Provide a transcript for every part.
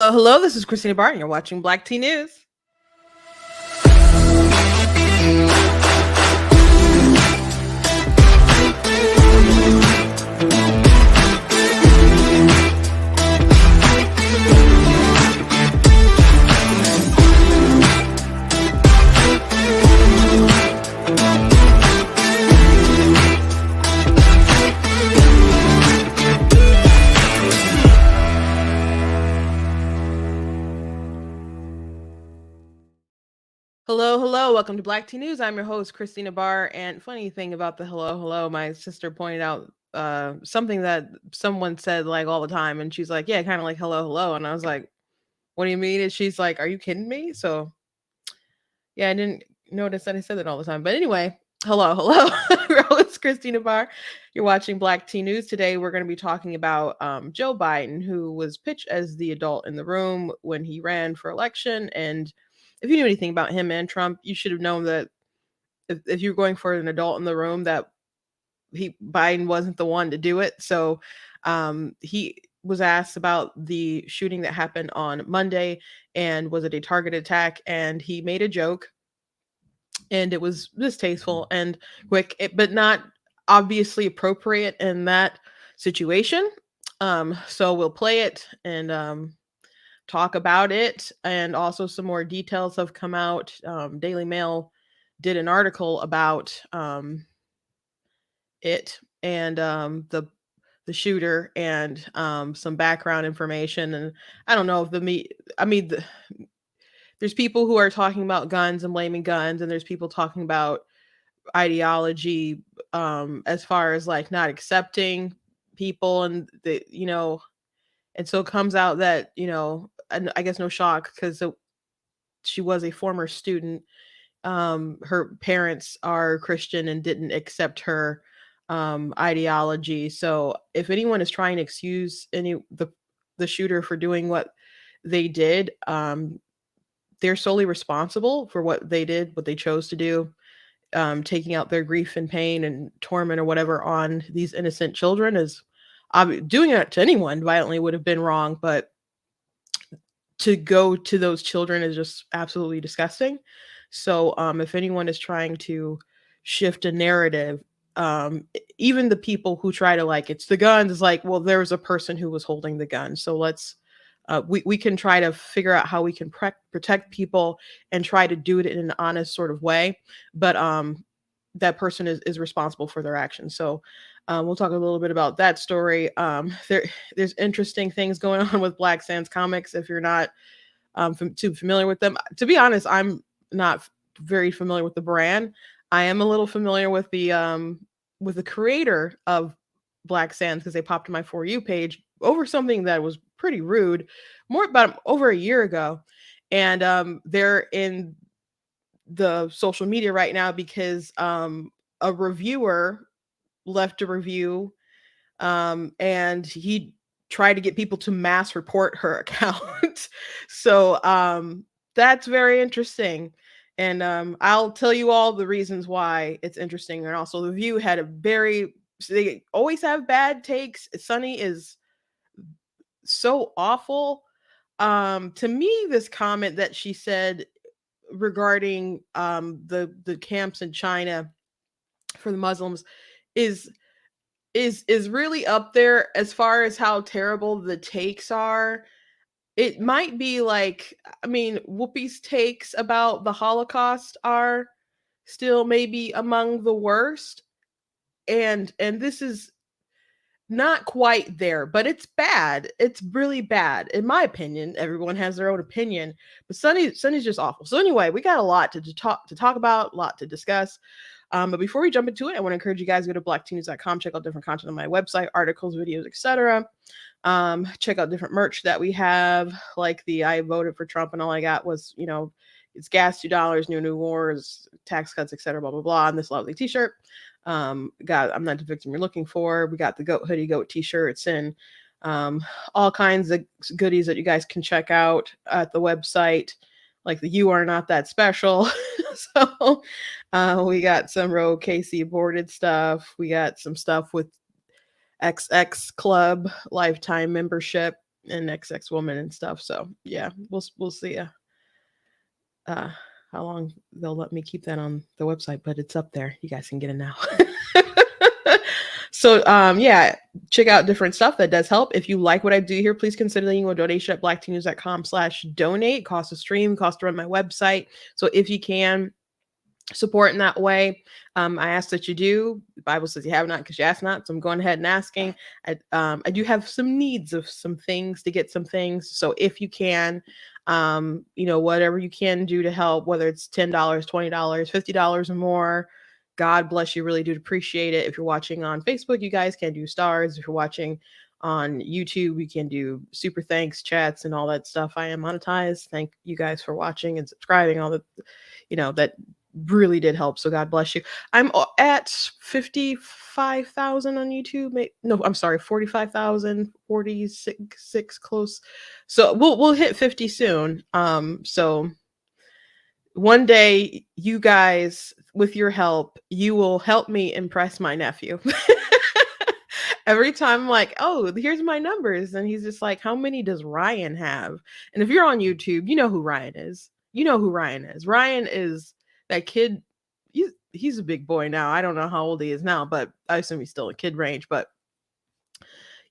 Hello, this is Christina Barton. You're watching Black Tea News. Hello. Welcome to Black Tea News. I'm your host, Christina Barr. And funny thing about the hello, my sister pointed out something that someone said like all the time. And she's like, yeah, kind of like hello. And I was like, what do you mean? And she's like, are you kidding me? So yeah, I didn't notice that I said that all the time. But anyway, hello. Your host, Christina Barr. You're watching Black Tea News. Today, we're going to be talking about Joe Biden, who was pitched as the adult in the room when he ran for election. And if you knew anything about him and Trump, you should have known that if you're going for an adult in the room, that Biden wasn't the one to do it. So he was asked about the shooting that happened on Monday and was it a targeted attack? And he made a joke, and it was distasteful and quick, but not obviously appropriate in that situation. So we'll play it and talk about it, and also some more details have come out. Daily Mail did an article about it and the shooter and some background information. And I don't know if there's people who are talking about guns and blaming guns, and there's people talking about ideology as far as like not accepting people, and and so it comes out that and I guess no shock, because she was a former student. Her parents are Christian and didn't accept her ideology. So if anyone is trying to excuse the shooter for doing what they did, they're solely responsible for what they did, what they chose to do, taking out their grief and pain and torment or whatever on these innocent children. Is doing it to anyone violently would have been wrong, but to go to those children is just absolutely disgusting. So if anyone is trying to shift a narrative, even the people who try to like it's the guns, is like, well, there was a person who was holding the gun. So let's we can try to figure out how we can protect people and try to do it in an honest sort of way. But that person is responsible for their actions. So we'll talk a little bit about that story. There's interesting things going on with Black Sands Comics. If you're not too familiar with them, to be honest, I'm not very familiar with the brand. I am a little familiar with the creator of Black Sands, because they popped in my For You page over something that was pretty rude, more about over a year ago. And they're in the social media right now because a reviewer left a review, and he tried to get people to mass report her account. So that's very interesting. And I'll tell you all the reasons why it's interesting. And also, the View had they always have bad takes. Sunny is so awful. To me, this comment that she said regarding the camps in China for the Muslims is really up there as far as how terrible the takes are. It might be like, I mean, Whoopi's takes about the Holocaust are still maybe among the worst, and this is not quite there, but it's bad. It's really bad, in my opinion. Everyone has their own opinion, but Sunny's just awful. So anyway, we got a lot to talk about, a lot to discuss. But before we jump into it, I want to encourage you guys to go to blackteennews.com, check out different content on my website, articles, videos, etc. Check out different merch that we have, like the I voted for Trump, and all I got was, it's gas $2, new wars, tax cuts, etc. Blah blah blah. And this lovely T-shirt. I'm not the victim you're looking for. We got the goat hoodie, goat T-shirts, and all kinds of goodies that you guys can check out at the website, like the You Are Not That Special. So we got some Rogue Casey aborted stuff. We got some stuff with XX Club lifetime membership. and XX woman and stuff. So yeah, we'll see uh how long they'll let me keep that on the website, but it's up there. You guys can get it now. So yeah, check out different stuff that does help. If you like what I do here, please consider leaving a donation at blackteennews.com/donate. Cost to stream, cost to run my website. So if you can support in that way, I ask that you do. The Bible says you have not because you ask not. So I'm going ahead and asking. I do have some needs of some things to get some things. So if you can, whatever you can do to help, whether it's $10, $20, $50 or more, God bless you. Really do appreciate it. If you're watching on Facebook, you guys can do stars. If you're watching on YouTube, we can do super thanks, chats, and all that stuff. I am monetized. Thank you guys for watching and subscribing. All the, that really did help. So God bless you. I'm at 55,000 on YouTube. No, I'm sorry, 45,000, 46 close. So we'll hit 50 soon. So one day, you guys, with your help, you will help me impress my nephew. Every time I'm like, oh, here's my numbers. And he's just like, how many does Ryan have? And if you're on YouTube, you know who Ryan is. You know who Ryan is. Ryan is that kid. He's a big boy now. I don't know how old he is now, but I assume he's still in kid range. But,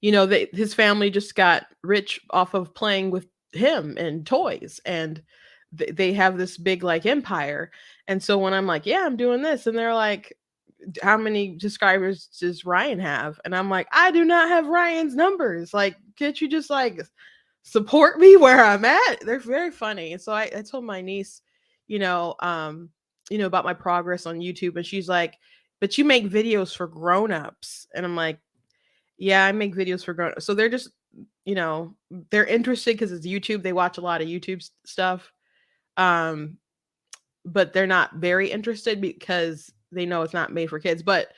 his family just got rich off of playing with him and toys. And they have this big like empire. And so when I'm like, yeah, I'm doing this, and they're like, how many subscribers does Ryan have? And I'm like, I do not have Ryan's numbers. Like, can't you just like support me where I'm at? They're very funny. And so I told my niece, about my progress on YouTube, and she's like, but you make videos for grown-ups. And I'm like, yeah, I make videos for grown-ups. So they're just, they're interested because it's YouTube. They watch a lot of YouTube stuff. But they're not very interested because they know it's not made for kids. But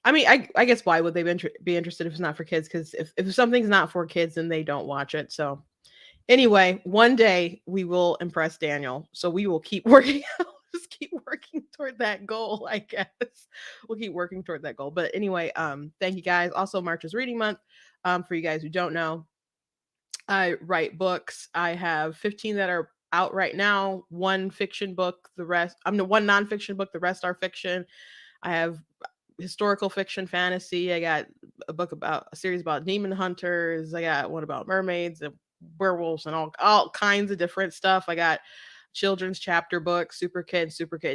I mean, I guess why would they be interested if it's not for kids? Because if something's not for kids, then they don't watch it. So anyway, one day we will impress Daniel. So we will keep working. Just keep working toward that goal, I guess. We'll keep working toward that goal. But anyway, thank you guys. Also, March is reading month. For you guys who don't know, I write books. I have 15 that are out right now, one fiction book, the rest, one nonfiction book, the rest are fiction. I have historical fiction, fantasy. I got a series about demon hunters. I got one about mermaids and werewolves and all kinds of different stuff. I got children's chapter books, Super Kid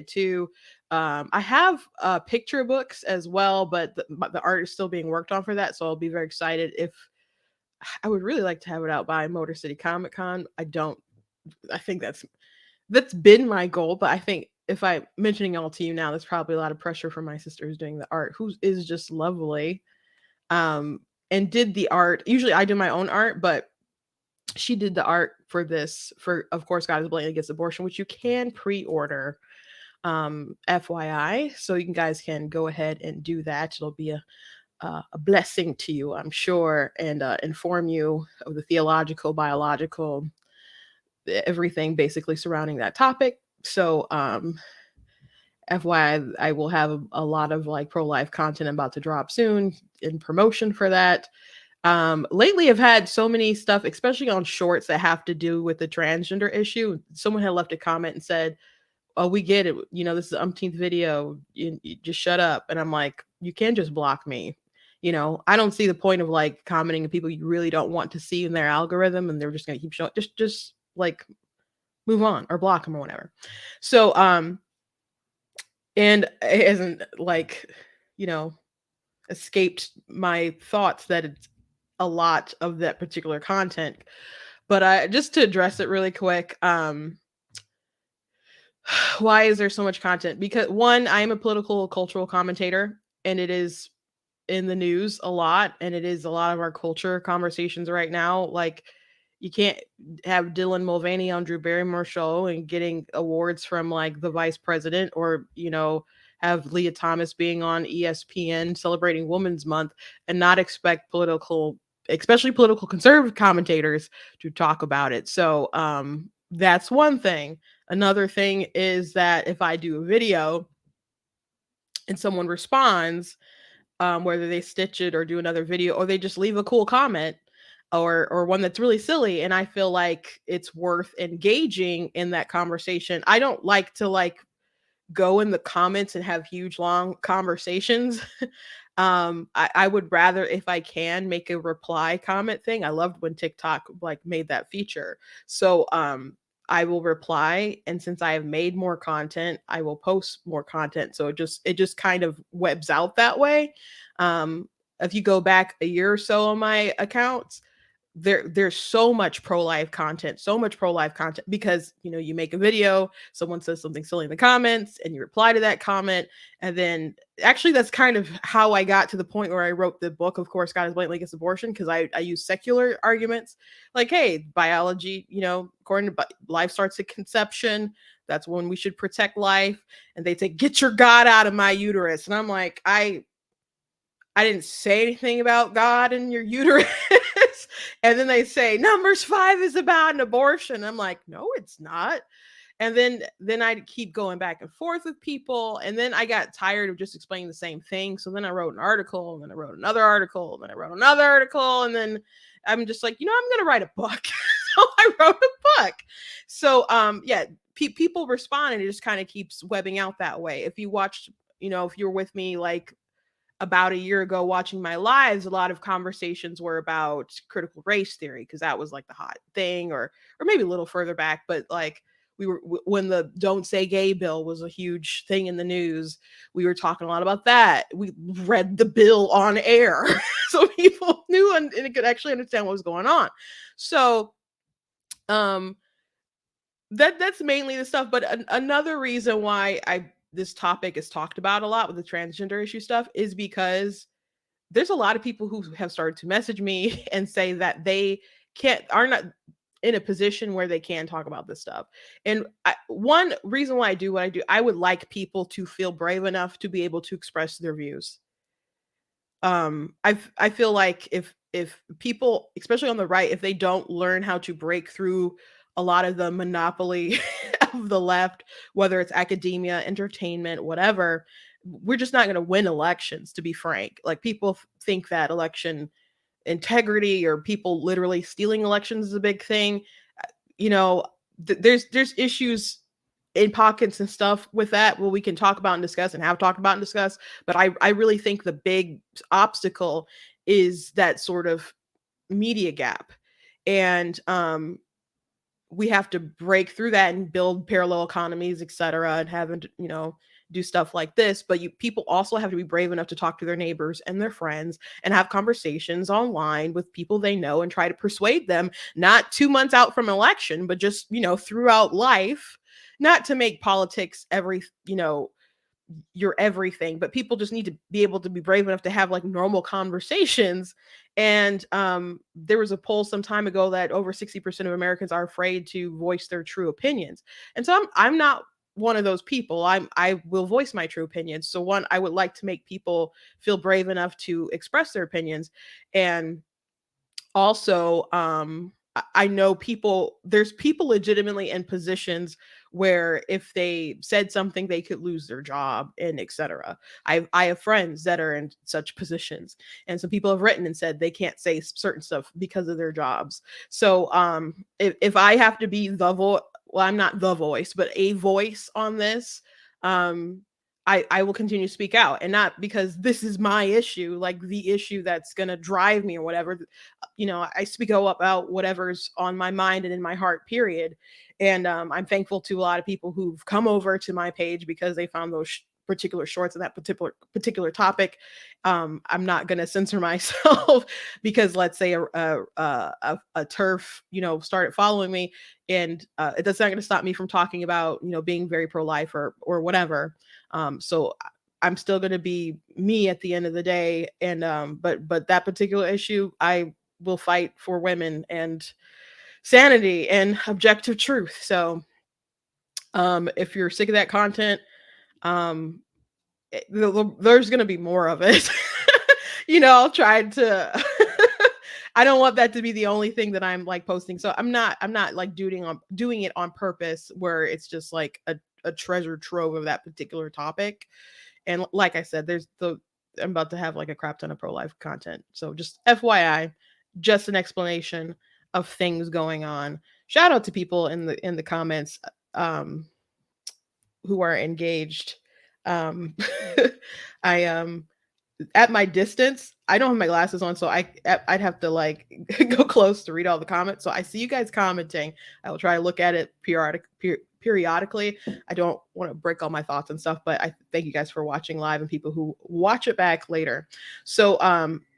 2. I have picture books as well, but the art is still being worked on for that. So I'll be very excited. If I would really like to have it out by Motor City Comic Con. I think that's been my goal, but I think if I'm mentioning all to you now, there's probably a lot of pressure from my sister who's doing the art, who is just lovely. And did the art. Usually I do my own art, but she did the art for this, for Of Course God is Blatant Against Abortion, which you can pre-order, FYI. So you guys can go ahead and do that. It'll be a blessing to you, I'm sure, and inform you of the theological, biological, everything basically surrounding that topic. So FYI, I will have a lot of like pro-life content about to drop soon in promotion for that. Lately I've had so many stuff, especially on shorts, that have to do with the transgender issue. Someone had left a comment and said, oh, we get it, this is the umpteenth video, you just shut up. And I'm like, you can just block me. I don't see the point of like commenting to people you really don't want to see in their algorithm, and they're just going to keep showing. Just like move on or block them or whatever. So and it hasn't like escaped my thoughts that it's a lot of that particular content. But I just to address it really quick, why is there so much content? Because one, I am a political cultural commentator, and it is in the news a lot, and it is a lot of our culture conversations right now. Like, you can't have Dylan Mulvaney on Drew Barrymore's show and getting awards from like the vice president, or have Leah Thomas being on ESPN celebrating Women's Month, and not expect especially political conservative commentators to talk about it. So that's one thing. Another thing is that if I do a video and someone responds, whether they stitch it or do another video, or they just leave a cool comment, or one that's really silly, and I feel like it's worth engaging in that conversation. I don't like to like go in the comments and have huge long conversations. I would rather, if I can, make a reply comment thing. I loved when TikTok like made that feature. So I will reply, and since I have made more content, I will post more content. So it just kind of webs out that way. If you go back a year or so on my accounts, there's so much pro-life content, because you make a video, someone says something silly in the comments, and you reply to that comment. And then actually that's kind of how I got to the point where I wrote the book, Of Course God Is Blatantly Against Abortion, because I use secular arguments like, hey, biology, according to life starts at conception, that's when we should protect life. And they say, get your God out of my uterus, and I'm like, I didn't say anything about God in your uterus. And then they say Numbers 5 is about an abortion. I'm like, no, it's not. And then I'd keep going back and forth with people. And then I got tired of just explaining the same thing. So then I wrote an article, and then I wrote another article, and then I wrote another article. And then I'm just like, I'm gonna write a book. So I wrote a book. So yeah, people respond, and it just kind of keeps webbing out that way. If you watched, if you're with me like about a year ago watching my lives, a lot of conversations were about critical race theory, because that was like the hot thing, or maybe a little further back, but like when the Don't Say Gay bill was a huge thing in the news, we were talking a lot about that. We read the bill on air so people knew and could actually understand what was going on. So um that's mainly the stuff. But another reason why I this topic is talked about a lot with the transgender issue stuff is because there's a lot of people who have started to message me and say that they are not in a position where they can talk about this stuff. And one reason why I do what I do, I would like people to feel brave enough to be able to express their views. I feel like if people, especially on the right, if they don't learn how to break through a lot of the monopoly of the left, whether it's academia, entertainment, whatever, we're just not going to win elections, to be frank. Like, people think that election integrity or people literally stealing elections is a big thing. You know, there's issues in pockets and stuff with that, well, we can talk about and discuss and have talked about and discuss. But I really think the big obstacle is that sort of media gap. And we have to break through that and build parallel economies, et cetera, and having to, do stuff like this. But people also have to be brave enough to talk to their neighbors and their friends and have conversations online with people they know and try to persuade them, not 2 months out from election, but just, throughout life, not to make politics your everything, but people just need to be able to be brave enough to have like normal conversations. And there was a poll some time ago that over 60% of Americans are afraid to voice their true opinions. And so I'm not one of those people. I will voice my true opinions. So one, I would like to make people feel brave enough to express their opinions. And also, I know there's people legitimately in positions where if they said something, they could lose their job, and etc. I have friends that are in such positions, and some people have written and said they can't say certain stuff because of their jobs. So if I have to be the voice, well, I'm not the voice, but a voice on this, um I will continue to speak out, and not because this is my issue, like the issue that's going to drive me or whatever. I speak about whatever's on my mind and in my heart, period. And I'm thankful to a lot of people who've come over to my page because they found those particular shorts on that particular topic. I'm not going to censor myself because, let's say, a turf, started following me, and that's not going to stop me from talking about, being very pro-life or whatever. So I'm still going to be me at the end of the day. And but that particular issue, I will fight for women and sanity and objective truth. So if you're sick of that content, um there's going to be more of it. I'll try to I don't want that to be the only thing that I'm like posting. So I'm not like doing it on purpose where it's just like a treasure trove of that particular topic. And like I said, I'm about to have like a crap ton of pro-life content. So just FYI, just an explanation of things going on. Shout out to people in the comments who are engaged. Um I at my distance, I don't have my glasses on, so I'd have to like go close to read all the comments. So I see you guys commenting. I will try to look at it periodically. I don't want to break all my thoughts and stuff, but I thank you guys for watching live and people who watch it back later. So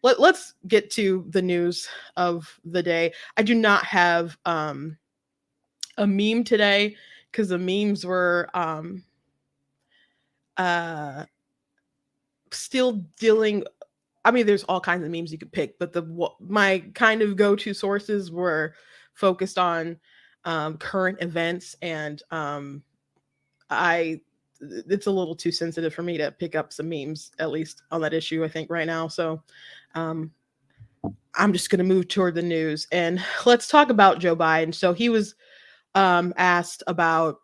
let's get to the news of the day. I do not have a meme today because the memes were uh still dealing. I mean, there's all kinds of memes you could pick, but my kind of go-to sources were focused on current events, and it's a little too sensitive for me to pick up some memes, at least on that issue, I think, right now. So um, I'm just going to move toward the news, and let's talk about Joe Biden. So he was asked about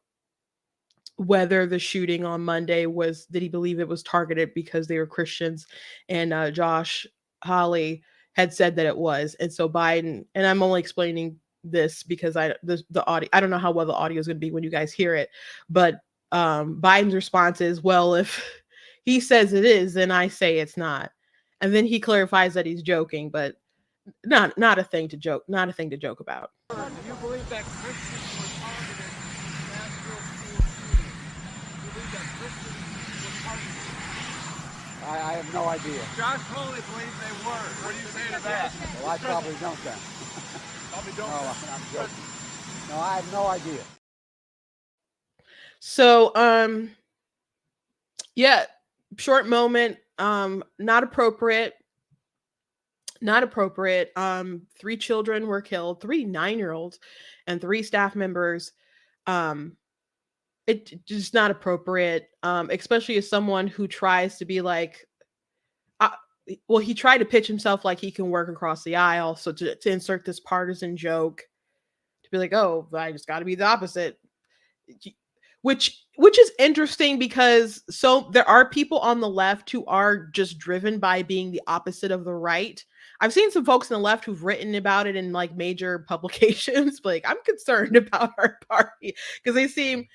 whether the shooting on Monday did he believe it was targeted because they were Christians, and Josh Hawley had said that it was. And so Biden, and I'm only explaining this because the audio, I don't know how well the audio is going to be when you guys hear it, but Biden's response is, well, if he says it is, then I say it's not. And then he clarifies that he's joking, but not a thing to joke about. Do you believe that Christians were targeted in the Nashville school shooting? Do you believe that Christians were targeted? I have no idea. Josh Hawley believes they were. What do you say to that? Well, I probably don't then. Probably don't. No, I'm joking. No, I have no idea. So yeah, short moment, not appropriate. 3 children were killed, 3 9-year-olds and 3 staff members. It just not appropriate, especially as someone who tries to be like, well, he tried to pitch himself like he can work across the aisle. So to insert this partisan joke, to be like, oh, I just got to be the opposite, which is interesting because so there are people on the left who are just driven by being the opposite of the right. I've seen some folks on the left who've written about it in like major publications, but like, I'm concerned about our party because they seem,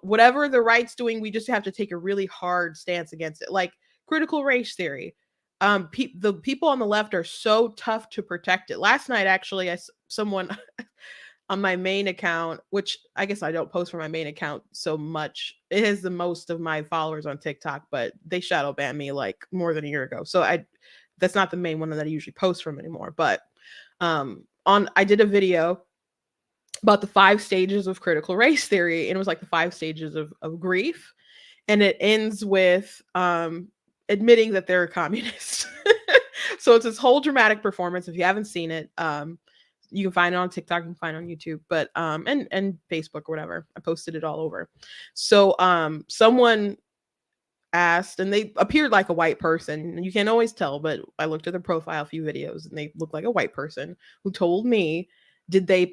whatever the right's doing, we just have to take a really hard stance against it. Like critical race theory. The people on the left are so tough to protect it. Last night, actually, someone on my main account, which I guess I don't post for my main account so much. It has the most of my followers on TikTok, but they shadow banned me like more than a year ago. So that's not the main one that I usually post from anymore. But I did a video about the 5 stages of critical race theory, and it was like the 5 stages of grief. And it ends with admitting that they're a communist. So it's this whole dramatic performance. If you haven't seen it, you can find it on TikTok, you can find it on YouTube, but and Facebook or whatever. I posted it all over. So someone asked, and they appeared like a white person. You can't always tell, but I looked at their profile a few videos and they looked like a white person who told me, they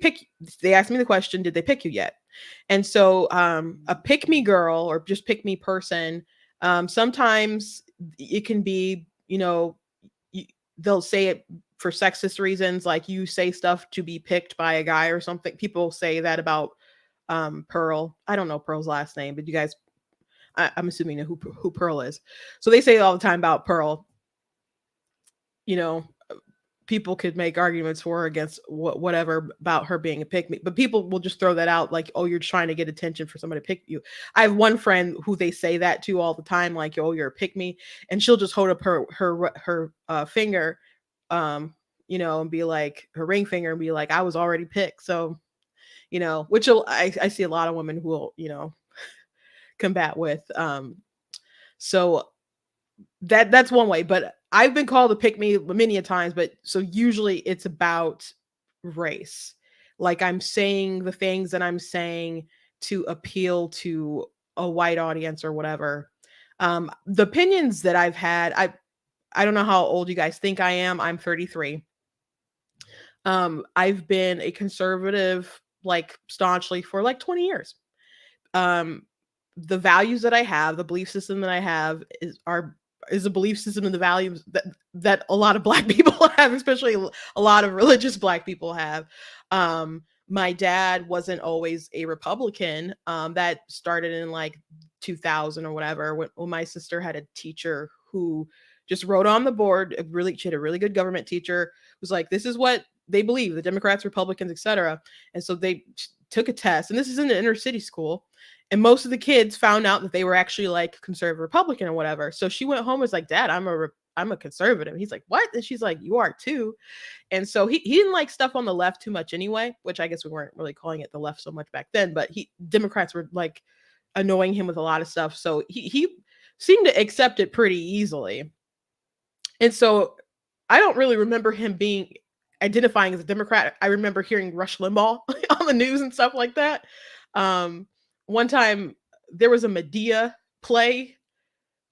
asked me the question, did they pick you yet? And so a pick me girl or just pick me person, sometimes it can be, they'll say it for sexist reasons, like you say stuff to be picked by a guy or something. People say that about Pearl. I don't know Pearl's last name, but you guys, I'm assuming you know who Pearl is. So they say it all the time about Pearl. People could make arguments for or against whatever about her being a pick me, but people will just throw that out like, oh, you're trying to get attention for somebody to pick you. I have one friend who they say that to all the time, like, oh, you're a pick me, and she'll just hold up her finger, and be like, her ring finger, and be like, I was already picked. So, which I see a lot of women who will, combat with. So that's one way, but I've been called a pick me many a times, but so usually it's about race. Like I'm saying the things that I'm saying to appeal to a white audience or whatever. The opinions that I've had, I don't know how old you guys think I am. I'm 33. I've been a conservative, like staunchly for like 20 years. The values that I have, the belief system that I have are is a belief system and the values that a lot of Black people have, especially a lot of religious Black people have. My dad wasn't always a Republican. That started in like 2000 or whatever, when my sister had a teacher who just wrote on the board. She had a really good government teacher who's like, this is what they believe, the Democrats, Republicans, etc. And so they took a test, and this is in an inner city school. And most of the kids found out that they were actually like conservative Republican or whatever. So she went home and was like, Dad, I'm a conservative. He's like, what? And she's like, you are too. And so he didn't like stuff on the left too much anyway, which I guess we weren't really calling it the left so much back then, but Democrats were like annoying him with a lot of stuff. So he seemed to accept it pretty easily. And so I don't really remember him being identifying as a Democrat. I remember hearing Rush Limbaugh on the news and stuff like that. One time there was a Medea play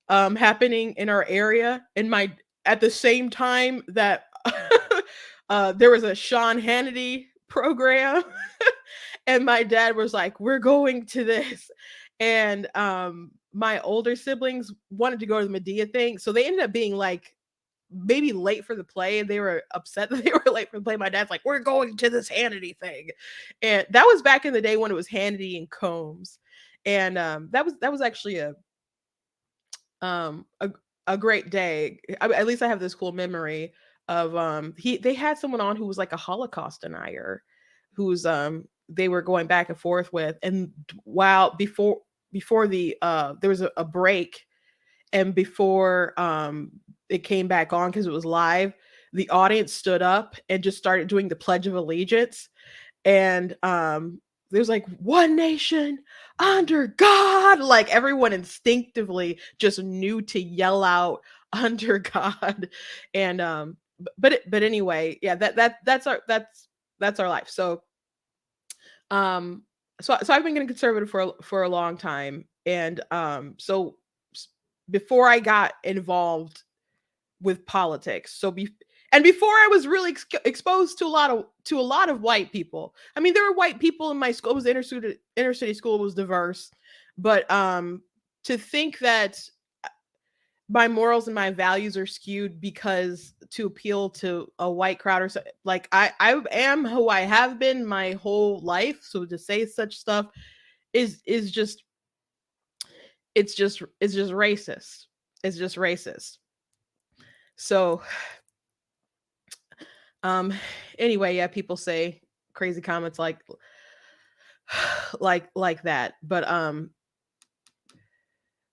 happening in our area, and at the same time that there was a Sean Hannity program, and my dad was like, "We're going to this," and my older siblings wanted to go to the Medea thing, so they ended up being like maybe late for the play, and they were upset that they were late for the play. My dad's like, we're going to this Hannity thing. And that was back in the day when it was Hannity and Combs. And that was actually um a, a great day. At least I have this cool memory of they had someone on who was like a Holocaust denier, who's they were going back and forth with. And while before the there was a break, and before it came back on because it was live, the audience stood up and just started doing the Pledge of Allegiance. And there's like, one nation under God. Like everyone instinctively just knew to yell out under God. And but anyway, yeah, that's our life. So so I've been getting conservative for a long time. And so before I got involved with politics, and before I was really exposed to a lot of white people. I mean, there were white people in my school. It was inner city school, was diverse, but to think that my morals and my values are skewed because to appeal to a white crowd, or so, like I am who I have been my whole life. So to say such stuff is just it's just racist. It's just racist. So anyway, yeah, people say crazy comments like that. But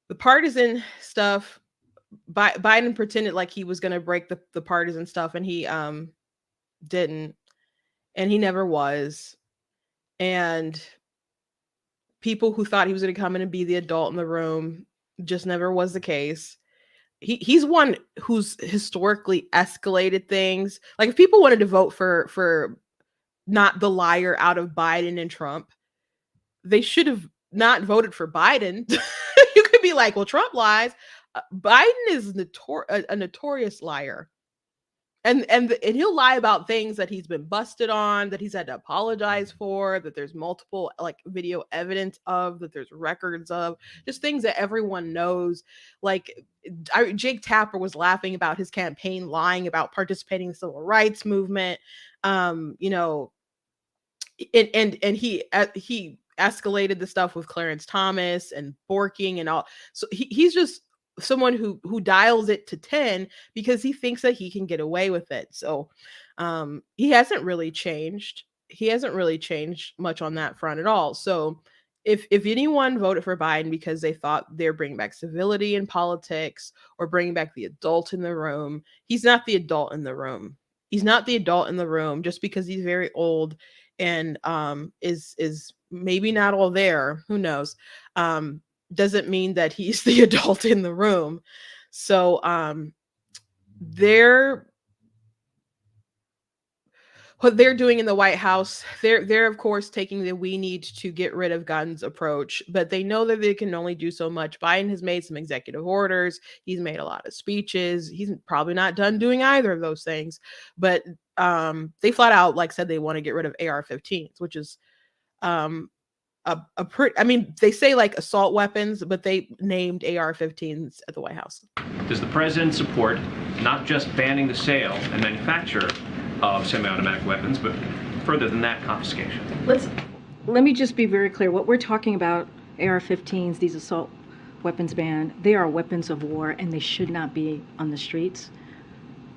the partisan stuff, Biden pretended like he was going to break the partisan stuff, and he didn't, and he never was. And people who thought he was going to come in and be the adult in the room, just never was the case. He's one who's historically escalated things. Like if people wanted to vote for not the liar out of Biden and Trump, they should have not voted for Biden. You could be like, well, Trump lies. Biden is a notorious liar. And he'll lie about things that he's been busted on, that he's had to apologize for, that there's multiple like video evidence of, that there's records of, just things that everyone knows. Like Jake Tapper was laughing about his campaign lying about participating in the civil rights movement. You know, and he escalated the stuff with Clarence Thomas and Borking and all. So he's just someone who dials it to 10 because he thinks that he can get away with it. So he hasn't really changed. He hasn't really changed much on that front at all. So if anyone voted for Biden because they thought they're bringing back civility in politics or bringing back the adult in the room, he's not the adult in the room. He's not the adult in the room just because he's very old and is maybe not all there. Who knows? Doesn't mean that he's the adult in the room. So what they're doing in the White House, they're of course taking the we need to get rid of guns approach, but they know that they can only do so much. Biden has made some executive orders. He's made a lot of speeches. He's probably not done doing either of those things, but they flat out like said they want to get rid of AR-15s, which is a pretty, I mean, they say like assault weapons, but they named AR-15s at the White House. Does the president support not just banning the sale and manufacture of semi-automatic weapons, but further than that, confiscation? Let me just be very clear. What we're talking about, AR-15s, these assault weapons ban, they are weapons of war, and they should not be on the streets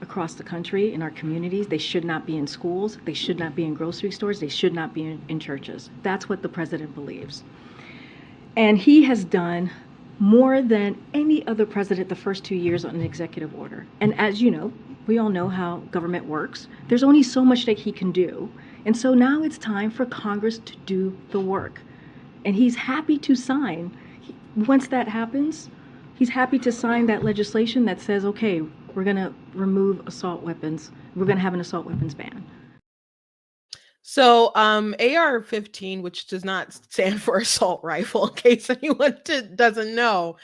across the country, in our communities. They should not be in schools. They should not be in grocery stores. They should not be in churches. That's what the president believes. And he has done more than any other president the first 2 years on an executive order. And as you know, we all know how government works. There's only so much that he can do. And so now it's time for Congress to do the work. And he's happy to sign. Once that happens, he's happy to sign that legislation that says, okay, we're going to remove assault weapons. We're going to have an assault weapons ban. So AR-15, which does not stand for assault rifle, in case anyone doesn't know,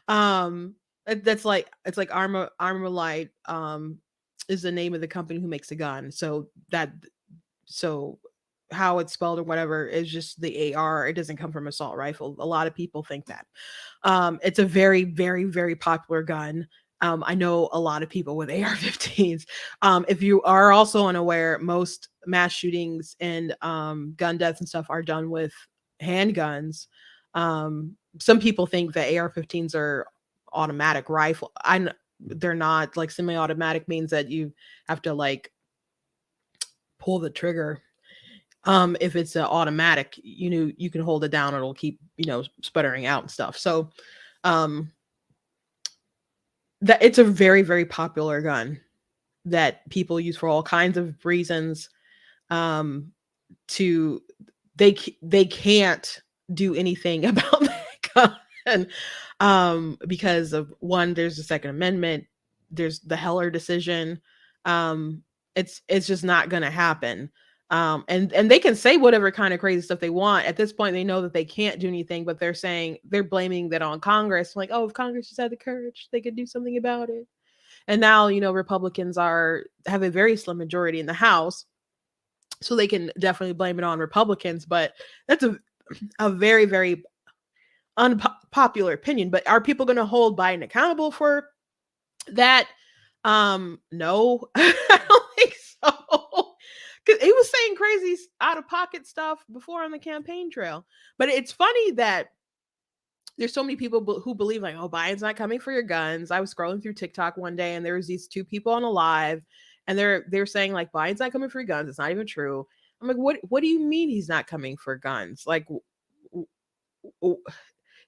that's like, it's like Armalite is the name of the company who makes the gun. So how it's spelled or whatever is just the AR. It doesn't come from assault rifle. A lot of people think that. It's a very, very, very popular gun. I know a lot of people with AR-15s. If you are also unaware, most mass shootings and gun deaths and stuff are done with handguns. Some people think that AR-15s are automatic rifle. They're not. Like, semi-automatic means that you have to like pull the trigger. If it's an automatic, you can hold it down, it'll keep, sputtering out and stuff. So that it's a very, very popular gun that people use for all kinds of reasons. They can't do anything about that gun because of, one, there's the Second Amendment, there's the Heller decision. It's just not going to happen. And they can say whatever kind of crazy stuff they want. At this point, they know that they can't do anything, but they're blaming that on Congress. Like, oh, if Congress just had the courage, they could do something about it. And now, Republicans have a very slim majority in the House, so they can definitely blame it on Republicans. But that's a very, very unpopular opinion. But are people going to hold Biden accountable for that? No, I don't think so. Because he was saying crazy out of pocket stuff before on the campaign trail. But it's funny that there's so many people who believe like, oh, Biden's not coming for your guns. I was scrolling through TikTok one day and there was these two people on a live and they're saying like, Biden's not coming for your guns. It's not even true. I'm like, what do you mean he's not coming for guns? Like,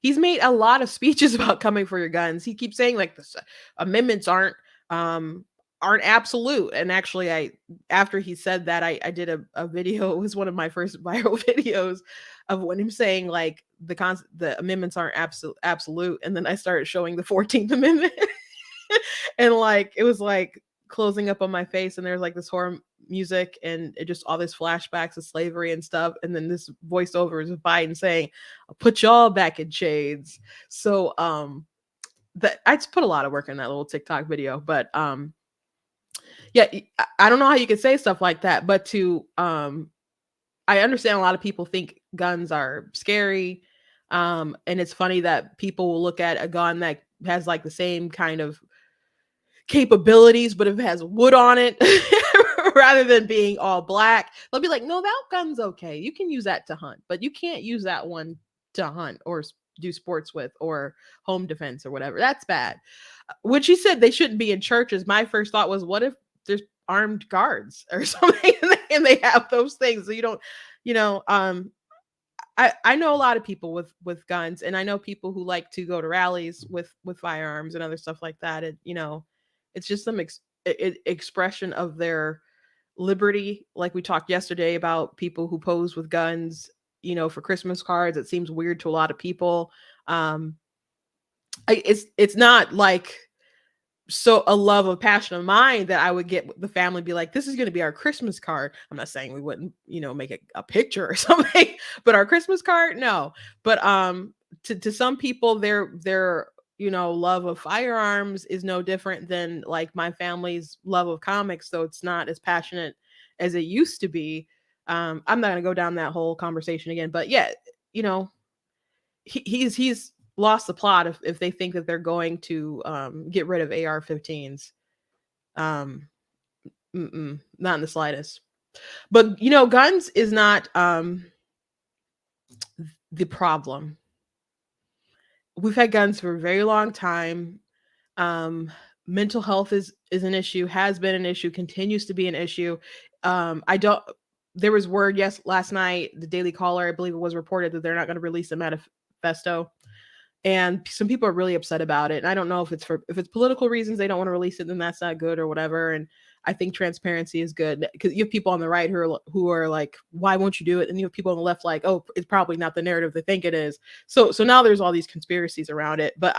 he's made a lot of speeches about coming for your guns. He keeps saying like the amendments aren't absolute. And actually, after he said that, I did a video. It was one of my first viral videos of when him saying like the amendments aren't absolute. And then I started showing the 14th Amendment and like, it was like closing up on my face. And there's like this horror music and it just all this flashbacks of slavery and stuff. And then this voiceover is Biden saying, I'll put y'all back in shades. So, that I just put a lot of work in that little TikTok video, but, yeah, I don't know how you could say stuff like that, but I understand a lot of people think guns are scary. And it's funny that people will look at a gun that has like the same kind of capabilities, but if it has wood on it, rather than being all black, they'll be like, no, that gun's okay. You can use that to hunt, but you can't use that one to hunt or do sports with or home defense or whatever. That's bad. When she said they shouldn't be in churches, my first thought was, what if there's armed guards or something and they have those things? So you don't, I know a lot of people with guns, and I know people who like to go to rallies with firearms and other stuff like that. And, it's just some expression of their liberty. Like we talked yesterday about people who pose with guns, for Christmas cards. It seems weird to a lot of people. It's not like so a love of passion of mine that I would get the family be like, this is going to be our Christmas card. I'm not saying we wouldn't, make a picture or something, but our Christmas card, no. But to some people, their love of firearms is no different than like my family's love of comics. So it's not as passionate as it used to be. I'm not going to go down that whole conversation again, but yeah, you know, he's lost the plot if they think that they're going to get rid of AR-15s. Um, not in the slightest. But guns is not the problem. We've had guns for a very long time. Um, Mental health is an issue, has been an issue, continues to be an issue. I don't. There was word last night, the Daily Caller, I believe it was reported that they're not going to release a manifesto, and some people are really upset about it. And I don't know if it's political reasons they don't want to release it, then that's not good or whatever. And I think transparency is good because you have people on the right who are like, why won't you do it? And you have people on the left like, oh, it's probably not the narrative they think it is. So now there's all these conspiracies around it. But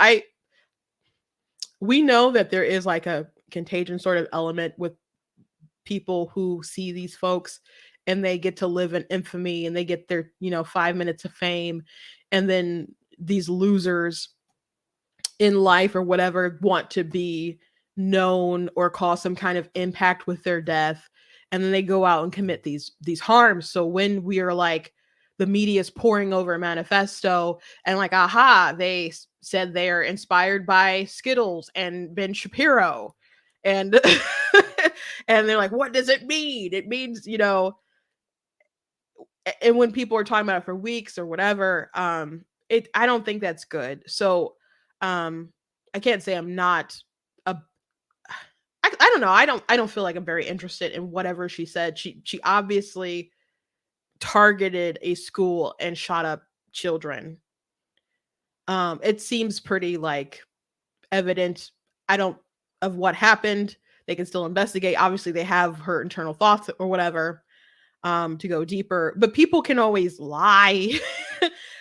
we know that there is like a contagion sort of element with people who see these folks and they get to live in infamy and they get their 5 minutes of fame, and then these losers in life or whatever want to be known or cause some kind of impact with their death, and then they go out and commit these harms. So when we are like, the media is pouring over a manifesto and like, aha, they said they're inspired by Skittles and Ben Shapiro, and and they're like, what does it mean? It means, and when people are talking about it for weeks or whatever, I don't think that's good. So I can't say I'm not a I don't know. I don't feel like I'm very interested in whatever she said. She obviously targeted a school and shot up children. It seems pretty like evident. I don't of what happened. They can still investigate. Obviously, they have her internal thoughts or whatever to go deeper. But people can always lie.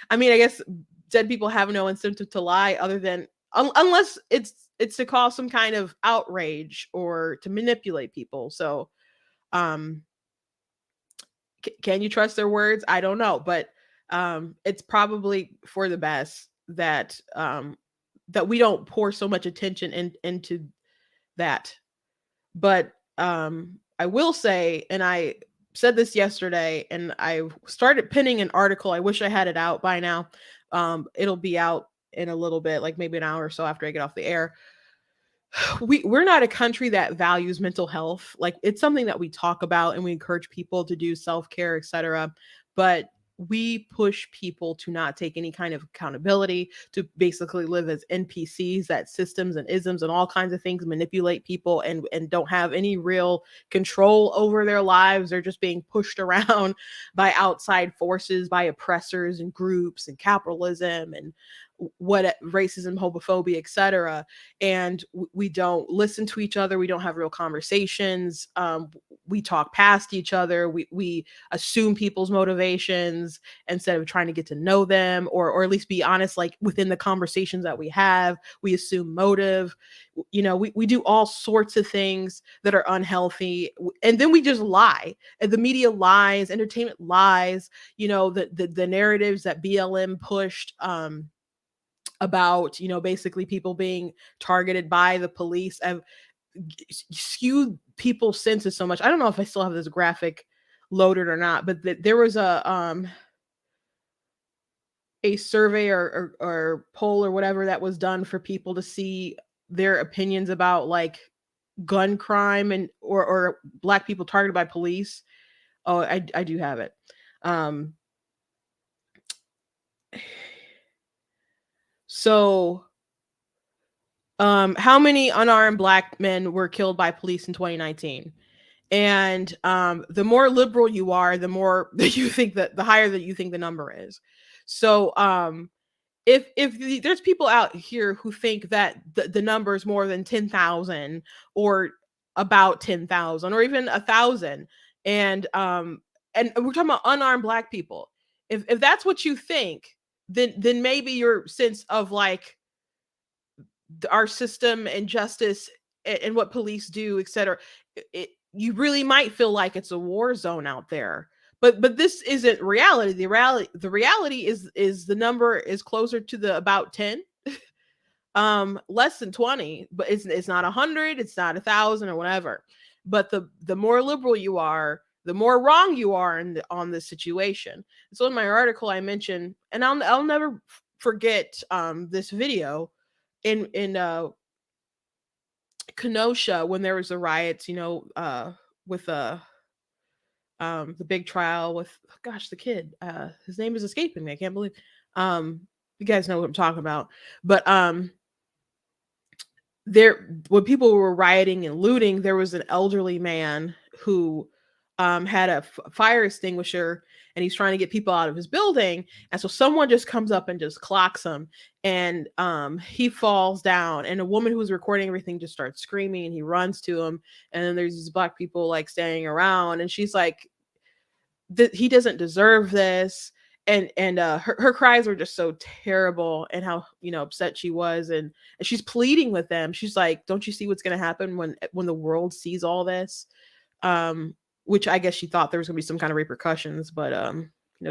I mean, I guess dead people have no incentive to lie other than unless it's to cause some kind of outrage or to manipulate people. So, can you trust their words? I don't know, but it's probably for the best that that we don't pour so much attention into that. But I will say, and I said this yesterday, and I started pinning an article. I wish I had it out by now. It'll be out in a little bit, like maybe an hour or so after I get off the air. We're not a country that values mental health. Like, it's something that we talk about and we encourage people to do self-care, etc. But we push people to not take any kind of accountability, to basically live as NPCs, that systems and isms and all kinds of things manipulate people and don't have any real control over their lives. They're just being pushed around by outside forces, by oppressors and groups and capitalism and what racism, homophobia, etc. And we don't listen to each other. We don't have real conversations. We talk past each other. We assume people's motivations instead of trying to get to know them, or at least be honest. Like, within the conversations that we have, we assume motive. We do all sorts of things that are unhealthy, and then we just lie. And the media lies, entertainment lies. The narratives that BLM pushed. About basically people being targeted by the police have skewed people's senses so much. I don't know if I still have this graphic loaded or not, but there was a survey or poll or whatever that was done for people to see their opinions about like gun crime and or Black people targeted by police. Oh, I do have it. So, how many unarmed Black men were killed by police in 2019? And the more liberal you are, the more that you think the higher that you think the number is. So, if there's people out here who think that the number is more than 10,000 or about 10,000 or even 1,000, and we're talking about unarmed Black people, if that's what you think, then maybe your sense of like our system and justice and what police do, etc., you really might feel like it's a war zone out there. But this isn't reality. The reality is the number is closer to the about 10, less than 20, but it's not 100, it's not 1,000 or whatever. But the more liberal you are, the more wrong you are on this situation. So in my article, I mentioned, and I'll never forget this video in Kenosha when there was the riots, with the big trial with, gosh, the kid, his name is escaping me. I can't believe. You guys know what I'm talking about, but there, when people were rioting and looting, there was an elderly man who had a fire extinguisher, and he's trying to get people out of his building, and so someone just comes up and just clocks him, and he falls down, and a woman who was recording everything just starts screaming, and he runs to him, and then there's these black people like standing around, and she's like, he doesn't deserve this. And her cries were just so terrible, and how upset she was, and she's pleading with them. She's like, don't you see what's going to happen when the world sees all this? Which I guess she thought there was going to be some kind of repercussions, but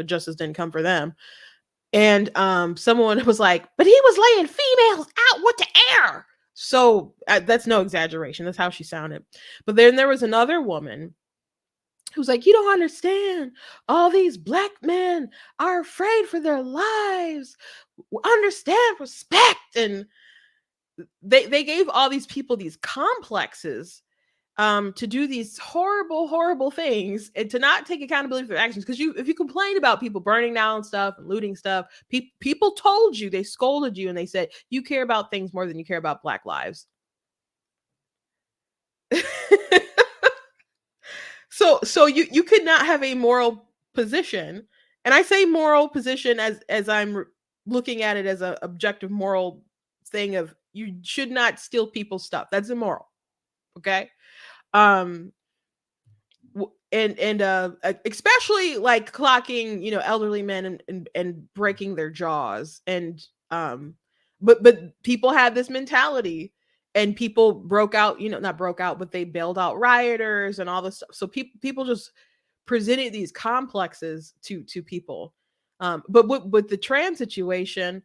justice didn't come for them. And someone was like, but he was laying females out with the air. So that's no exaggeration, that's how she sounded. But then there was another woman who's like, you don't understand. All these black men are afraid for their lives. Understand respect. And they gave all these people these complexes to do these horrible, horrible things, and to not take accountability for their actions. Because if you complain about people burning down stuff and looting stuff, people told you, they scolded you, and they said, you care about things more than you care about Black lives. So you could not have a moral position, and I say moral position as I'm looking at it as a objective moral thing of, you should not steal people's stuff. That's immoral. Okay. And especially like clocking elderly men and breaking their jaws, and but people had this mentality, and people broke out, not broke out, but they bailed out rioters and all this stuff. So people just presented these complexes to people. But with the trans situation,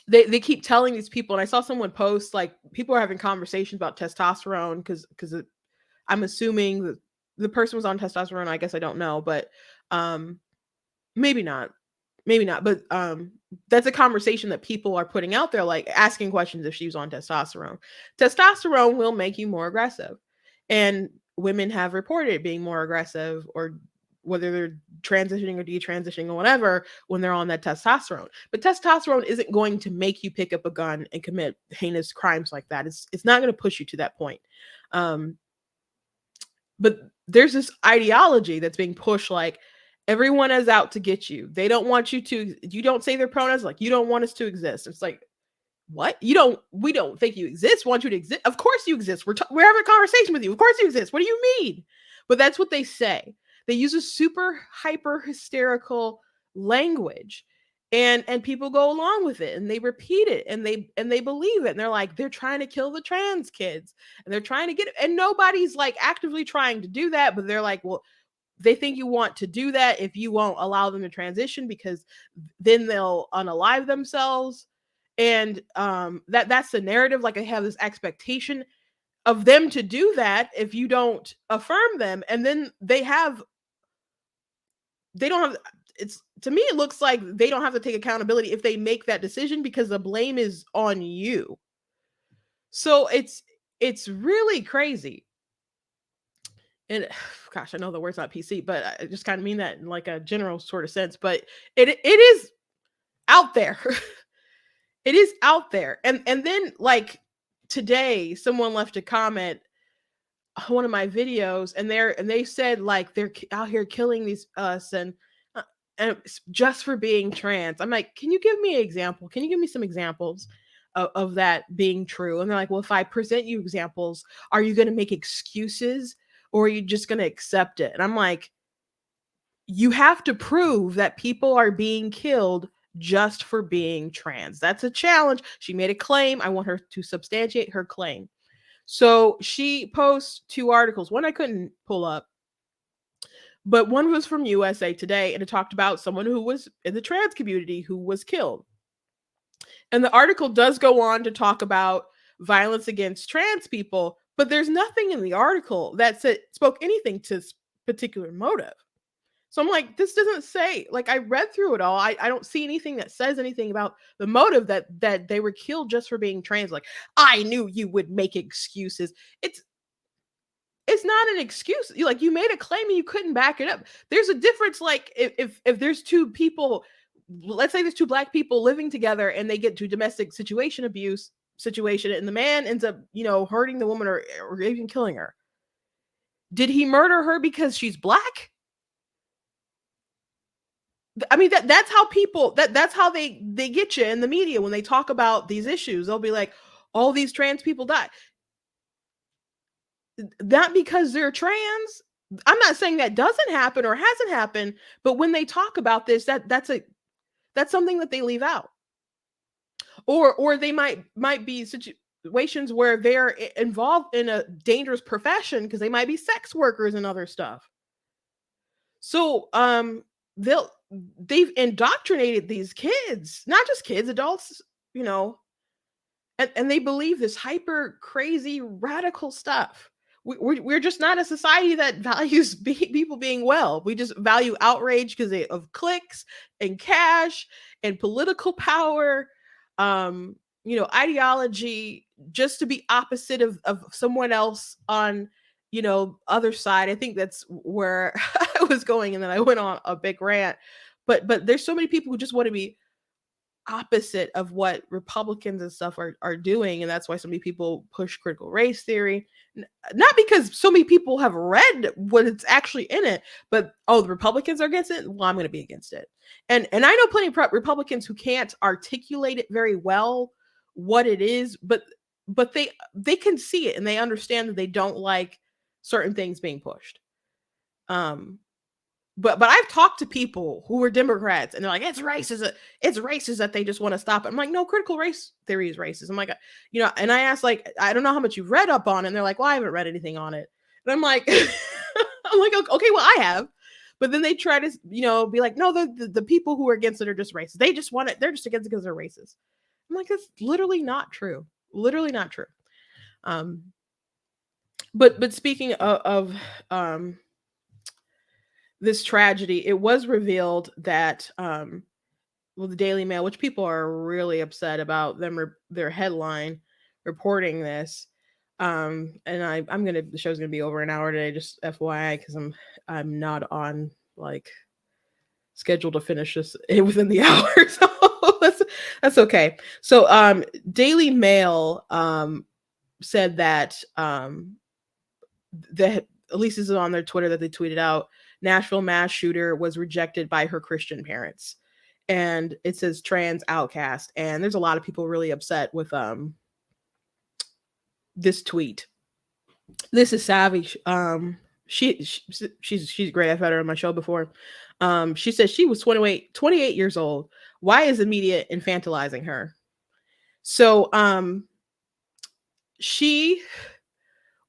they keep telling these people, and I saw someone post, like, people are having conversations about testosterone, because I'm assuming the person was on testosterone. I guess I don't know, but maybe not. But that's a conversation that people are putting out there, like asking questions if she was on testosterone. Testosterone will make you more aggressive, and women have reported being more aggressive, or whether they're transitioning or detransitioning or whatever, when they're on that testosterone. But testosterone isn't going to make you pick up a gun and commit heinous crimes like that. It's not going to push you to that point. But there's this ideology that's being pushed, like, everyone is out to get you. They don't want you don't say their pronouns, like, you don't want us to exist. It's like, what? We don't think you exist. Want you to exist? Of course you exist. We're having a conversation with you. Of course you exist. What do you mean? But that's what they say. They use a super hyper hysterical language, and people go along with it, and they repeat it, and they believe it, and they're like, they're trying to kill the trans kids, and they're trying to get it, and nobody's like actively trying to do that, but they're like, well, they think you want to do that if you won't allow them to transition, because then they'll unalive themselves. And that's the narrative. Like, I have this expectation of them to do that if you don't affirm them, and then they don't have, it's, to me, it looks like they don't have to take accountability if they make that decision, because the blame is on you. So it's really crazy. And gosh, I know the word's not PC, but I just kind of mean that in like a general sort of sense. But it is out there. It is out there. And then, like, today, someone left a comment on one of my videos, and they said, like, they're out here killing us and it's just for being trans. I'm like, can you give me an example? Can you give me some examples of that being true? And they're like, well, if I present you examples, are you going to make excuses, or are you just going to accept it? And I'm like, you have to prove that people are being killed just for being trans. That's a challenge. She made a claim. I want her to substantiate her claim. So she posts 2 articles. One I couldn't pull up, but one was from USA Today, and it talked about someone who was in the trans community who was killed. And the article does go on to talk about violence against trans people, but there's nothing in the article that spoke anything to this particular motive. So I'm like, this doesn't say, like, I read through it all. I don't see anything that says anything about the motive that they were killed just for being trans. Like, I knew you would make excuses. It's not an excuse. You made a claim and you couldn't back it up. There's a difference. Like, if there's two people, let's say there's two black people living together and they get to domestic abuse situation, and the man ends up, hurting the woman or even killing her. Did he murder her because she's black? I mean, that's how people that's how they get you in the media when they talk about these issues. They'll be like, all these trans people die. Not because they're trans. I'm not saying that doesn't happen or hasn't happened, but when they talk about this, that's something that they leave out. Or they might be situations where they're involved in a dangerous profession because they might be sex workers and other stuff. So they've indoctrinated these kids, not just kids, adults, and they believe this hyper crazy radical stuff. We're just not a society that values people being well. We just value outrage because of clicks and cash and political power, ideology, just to be opposite of someone else on, other side. I think that's where I was going, and then I went on a big rant. But there's so many people who just want to be opposite of what Republicans and stuff are doing, and that's why so many people push critical race theory. Not because so many people have read what it's actually in it, but the Republicans are against it. Well, I'm going to be against it. And I know plenty of Republicans who can't articulate it very well what it is, but they can see it and they understand that they don't like certain things being pushed. But I've talked to people who were Democrats and they're like, it's racist. It's racist that they just want to stop it. I'm like, no, critical race theory is racist. I'm like, and I asked, like, I don't know how much you've read up on it. And they're like, well, I haven't read anything on it. And I'm like, okay, well, I have. But then they try to, be like, no, the people who are against it are just racist. They just want it. They're just against it because they're racist. I'm like, that's literally not true. Literally not true. But speaking of this tragedy, it was revealed that the Daily Mail, which people are really upset about their headline reporting this, and the show's gonna be over an hour today, just FYI, because I'm not on like schedule to finish this within the hour, so that's okay. So Daily Mail said that at least this is on their Twitter that they tweeted out, Nashville mass shooter was rejected by her Christian parents. And it says trans outcast. And there's a lot of people really upset with this tweet. This is Savvy. She's great. I've had her on my show before. She says she was 28 years old. Why is the media infantilizing her? So she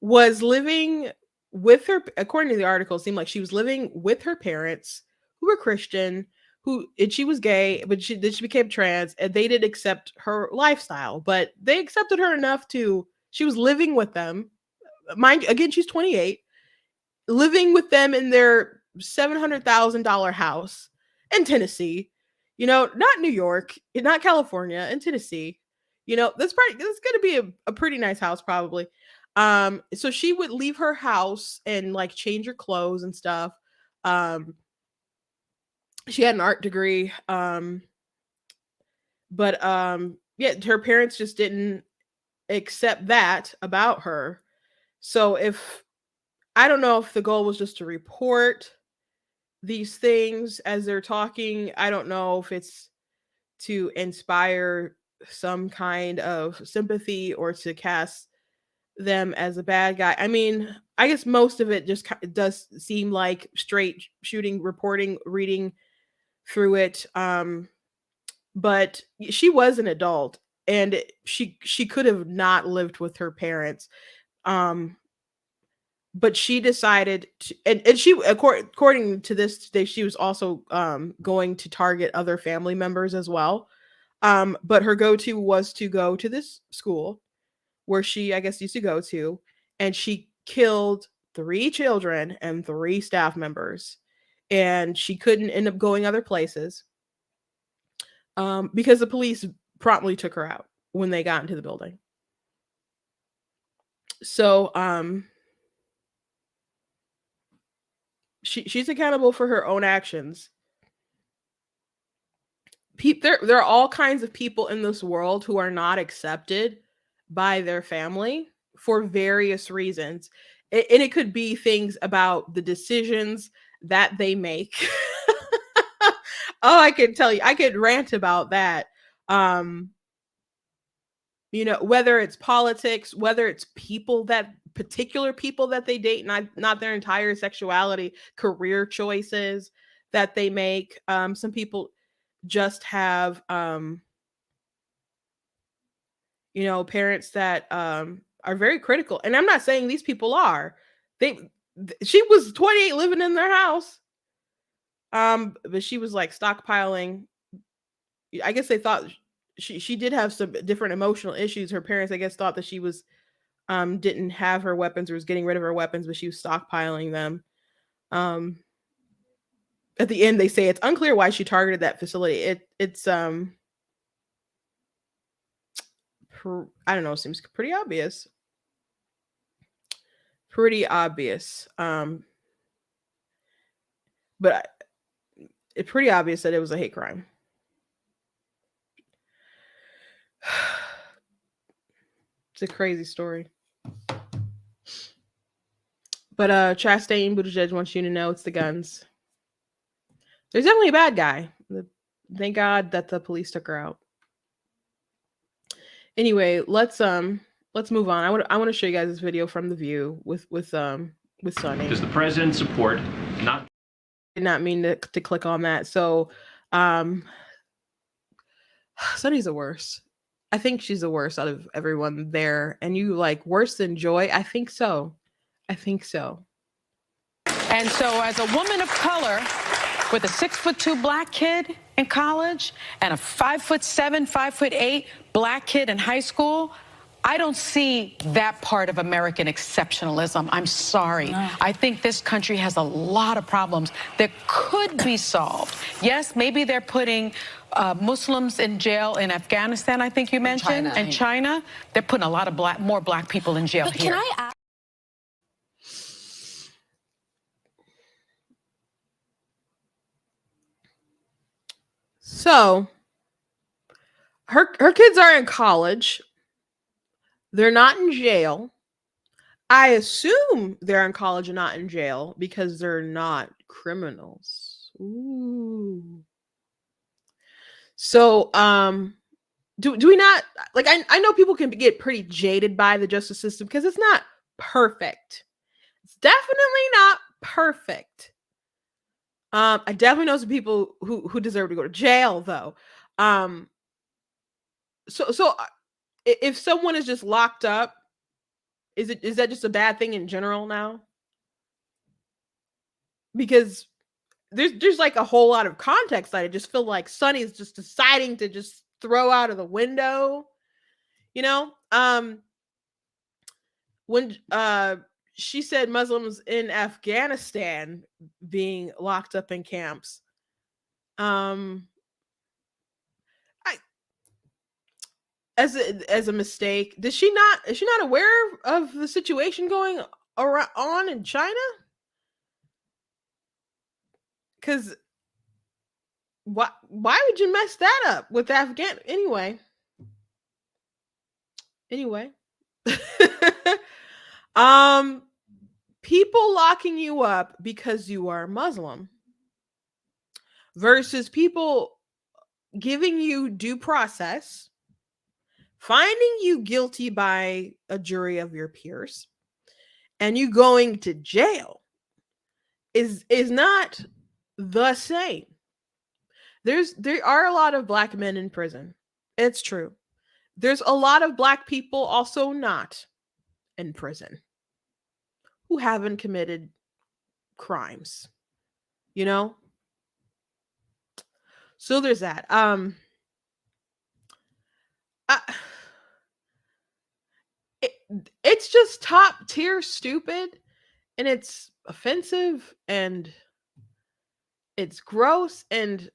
was living with her, according to the article, it seemed like she was living with her parents who were Christian, and she was gay, but she became trans, and they didn't accept her lifestyle, but they accepted her enough she was living with them. Again, she's 28, living with them in their $700,000 house in Tennessee, not New York, not California, in Tennessee. That's going to be a pretty nice house probably. So she would leave her house and like change her clothes and stuff. She had an art degree. But her parents just didn't accept that about her. So I don't know if the goal was just to report these things as they're talking. I don't know if it's to inspire some kind of sympathy or to cast them as a bad guy. I mean, I guess most of it just does seem like straight shooting reporting, reading through it. But she was an adult and she could have not lived with her parents. But she decided to, and she, according to this, she was also going to target other family members as well. But her go-to was to go to this school where she, I guess, used to go to. and she killed 3 children and 3 staff members, and she couldn't end up going other places because the police promptly took her out when they got into the building. So she's accountable for her own actions. There are all kinds of people in this world who are not accepted by their family for various reasons. And it could be things about the decisions that they make. Oh, I could tell you, I could rant about that. Whether it's politics, whether it's particular people that they date, not their entire sexuality, career choices that they make. Some people just have parents that are very critical, and I'm not saying these people are. She was 28 living in their house, but she was like stockpiling. I guess they thought she did have some different emotional issues. Her parents, I guess, thought that she was didn't have her weapons or was getting rid of her weapons, but she was stockpiling them. At the end, they say it's unclear why she targeted that facility. It's I don't know, seems pretty obvious. Pretty obvious. But it's pretty obvious that it was a hate crime. It's a crazy story. But Chastain Buttigieg wants you to know it's the guns. There's definitely a bad guy. Thank God that the police took her out. Anyway, let's move on. I want to show you guys this video from The View with Sonny. Does the president support not? Did not mean to click on that. So, Sonny's the worst. I think she's the worst out of everyone there. And you like worse than Joy? I think so. And so, as a woman of color with a 6'2" black kid in college and a 5'7", 5'8" black kid in high school, I don't see that part of American exceptionalism. I'm sorry. No. I think this country has a lot of problems that could be solved. Yes, maybe they're putting Muslims in jail in Afghanistan, I think you mentioned, and China. They're putting a lot of more black people in jail here. Can I ask? So, her kids are in college. They're not in jail. I assume they're in college and not in jail because they're not criminals. Ooh. So, do we not like? I know people can get pretty jaded by the justice system because it's not perfect. It's definitely not perfect. I definitely know some people who deserve to go to jail, though. So if someone is just locked up, is that just a bad thing in general now? Because there's like a whole lot of context that I just feel like Sonny is just deciding to just throw out of the window. When she said Muslims in Afghanistan being locked up in camps. As a mistake. Is she not aware of the situation going on in China? Because why would you mess that up with Afghan anyway? People locking you up because you are Muslim versus people giving you due process, finding you guilty by a jury of your peers, and you going to jail is not the same. There are a lot of black men in prison. It's true. There's a lot of black people also not in prison who haven't committed crimes, So there's that. it's just top tier stupid, and it's offensive, and it's gross, and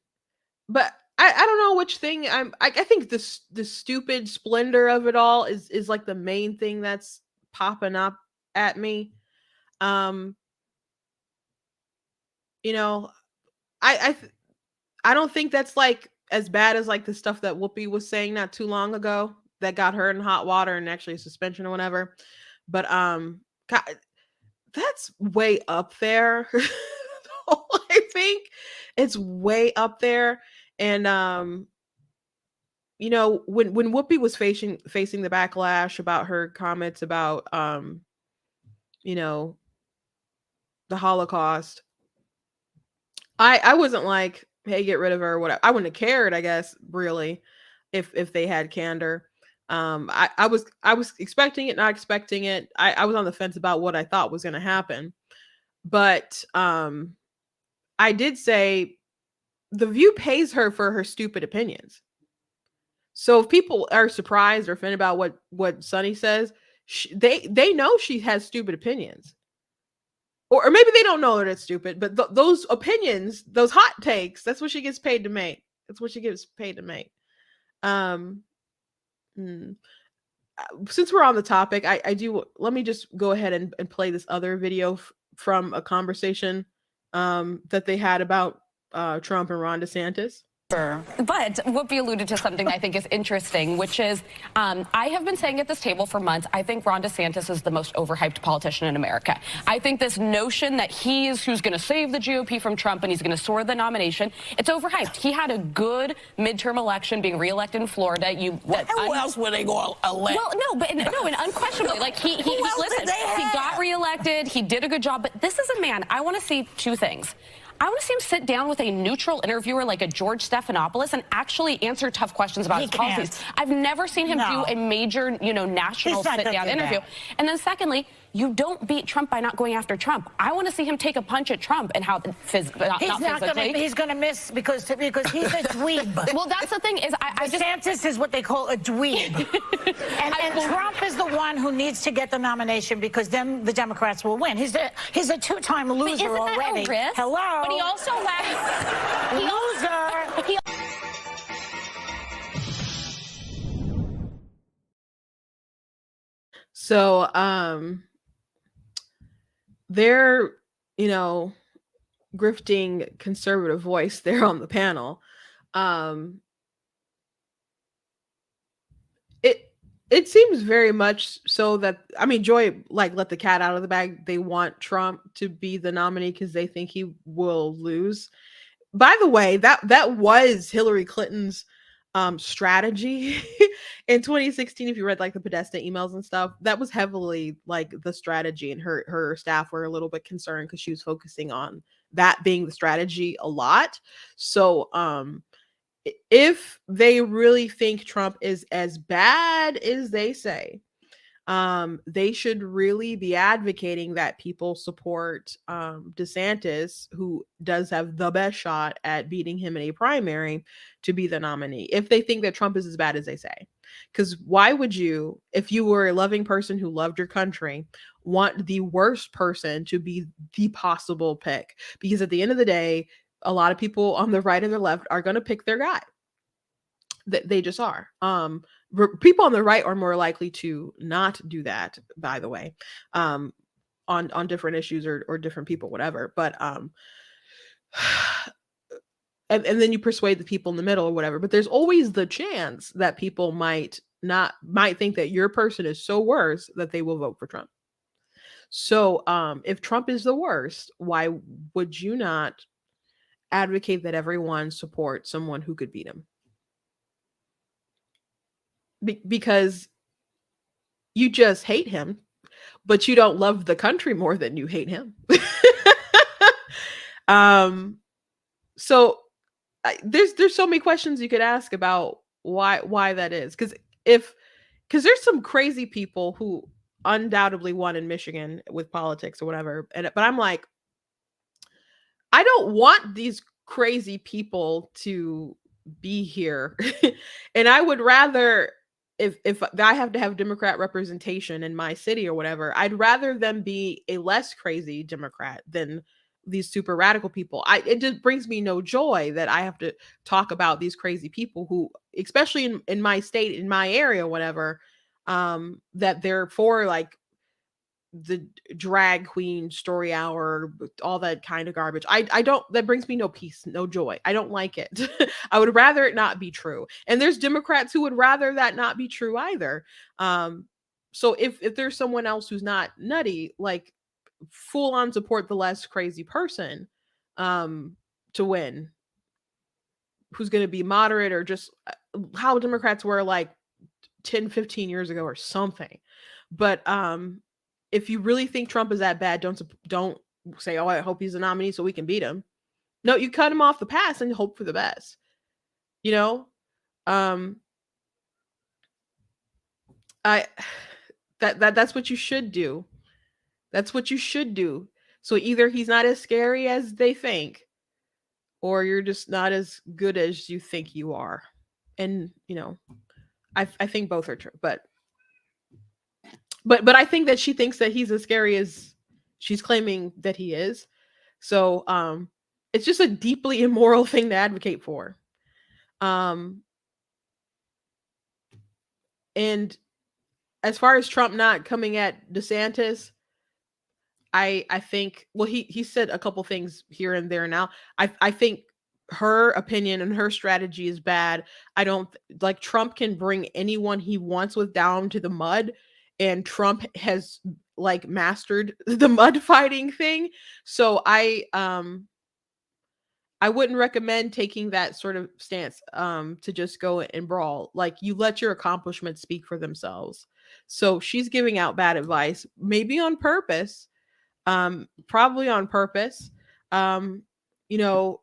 but I don't know which thing I think the stupid splendor of it all is like the main thing that's popping up at me. Um, you know, I don't think that's like as bad as like the stuff that Whoopi was saying not too long ago that got her in hot water and actually suspension or whatever. But that's way up there. I think it's way up there. And when Whoopi was facing the backlash about her comments about you know, the Holocaust, I wasn't like, hey, get rid of her or whatever. I wouldn't have cared, I guess, really, if they had candor. I was expecting it, not expecting it. I was on the fence about what I thought was gonna happen. But I did say the View pays her for her stupid opinions. So if people are surprised or offended about what Sunny says, they know she has stupid opinions, or maybe they don't know that it's stupid. But those opinions, those hot takes, that's what she gets paid to make. That's what she gets paid to make. Um, hmm. Since we're on the topic, I do let me just go ahead and play this other video from a conversation that they had about Trump and Ron DeSantis. But Whoopi alluded to something I think is interesting, which is I have been saying at this table for months, I think Ron DeSantis is the most overhyped politician in America. I think this notion that he's who's going to save the GOP from Trump and he's going to soar the nomination, it's overhyped. He had a good midterm election being reelected in Florida. Who else were they going to elect? Well, and unquestionably, like he got reelected. He did a good job. But this is a man. I want to see two things. I want to see him sit down with a neutral interviewer like a George Stephanopoulos and actually answer tough questions about his policies. I've never seen him do a major, national sit-down interview. And then secondly, you don't beat Trump by not going after Trump. I want to see him take a punch at Trump and how he's going to miss because he's a dweeb. Well, that's the thing is DeSantis is what they call a dweeb. and Trump is the one who needs to get the nomination because then the Democrats will win. He's a two-time loser already. Hello. But he also loser. So, they're, grifting conservative voice there on the panel. It seems very much so that, Joy let the cat out of the bag. They want Trump to be the nominee because they think he will lose. By the way, that was Hillary Clinton's strategy in 2016. If you read the Podesta emails and stuff, that was heavily the strategy, and her staff were a little bit concerned because she was focusing on that being the strategy a lot. So if they really think Trump is as bad as they say, they should really be advocating that people support DeSantis, who does have the best shot at beating him in a primary, to be the nominee, if they think that Trump is as bad as they say. Because why would you, if you were a loving person who loved your country, want the worst person to be the possible pick? Because at the end of the day, a lot of people on the right and the left are going to pick their guy. They just are. People on the right are more likely to not do that, by the way, on different issues or different people, whatever. But and then you persuade the people in the middle or whatever. But there's always the chance that people might think that your person is so worse that they will vote for Trump. So if Trump is the worst, why would you not advocate that everyone support someone who could beat him? Because you just hate him, but you don't love the country more than you hate him. So there's so many questions you could ask about why that is. Because there's some crazy people who undoubtedly won in Michigan with politics or whatever, but I'm like, I don't want these crazy people to be here. And I would rather, if I have to have Democrat representation in my city or whatever, I'd rather them be a less crazy Democrat than these super radical people. It just brings me no joy that I have to talk about these crazy people who, especially in my state, in my area, whatever, that they're for like the drag queen story hour, all that kind of garbage. I don't, that brings me no peace, no joy. I don't like it. I would rather it not be true. And there's Democrats who would rather that not be true either. So if there's someone else who's not nutty, like full on support the less crazy person to win, who's going to be moderate or just how Democrats were like 10-15 years ago or something. But if you really think Trump is that bad, don't say, "Oh, I hope he's a nominee so we can beat him." No, you cut him off the pass and hope for the best. You know, I that's what you should do. That's what you should do. So either he's not as scary as they think, or you're just not as good as you think you are. And I think both are true, but I think that she thinks that he's as scary as she's claiming that he is. So it's just a deeply immoral thing to advocate for. And as far as Trump not coming at DeSantis, I think, well, he said a couple things here and there now. I think her opinion and her strategy is bad. I don't like Trump can bring anyone he wants with down to the mud, and Trump has like mastered the mud fighting thing. So I wouldn't recommend taking that sort of stance to just go and brawl. Like, you let your accomplishments speak for themselves. So she's giving out bad advice, maybe on purpose, probably on purpose. You know,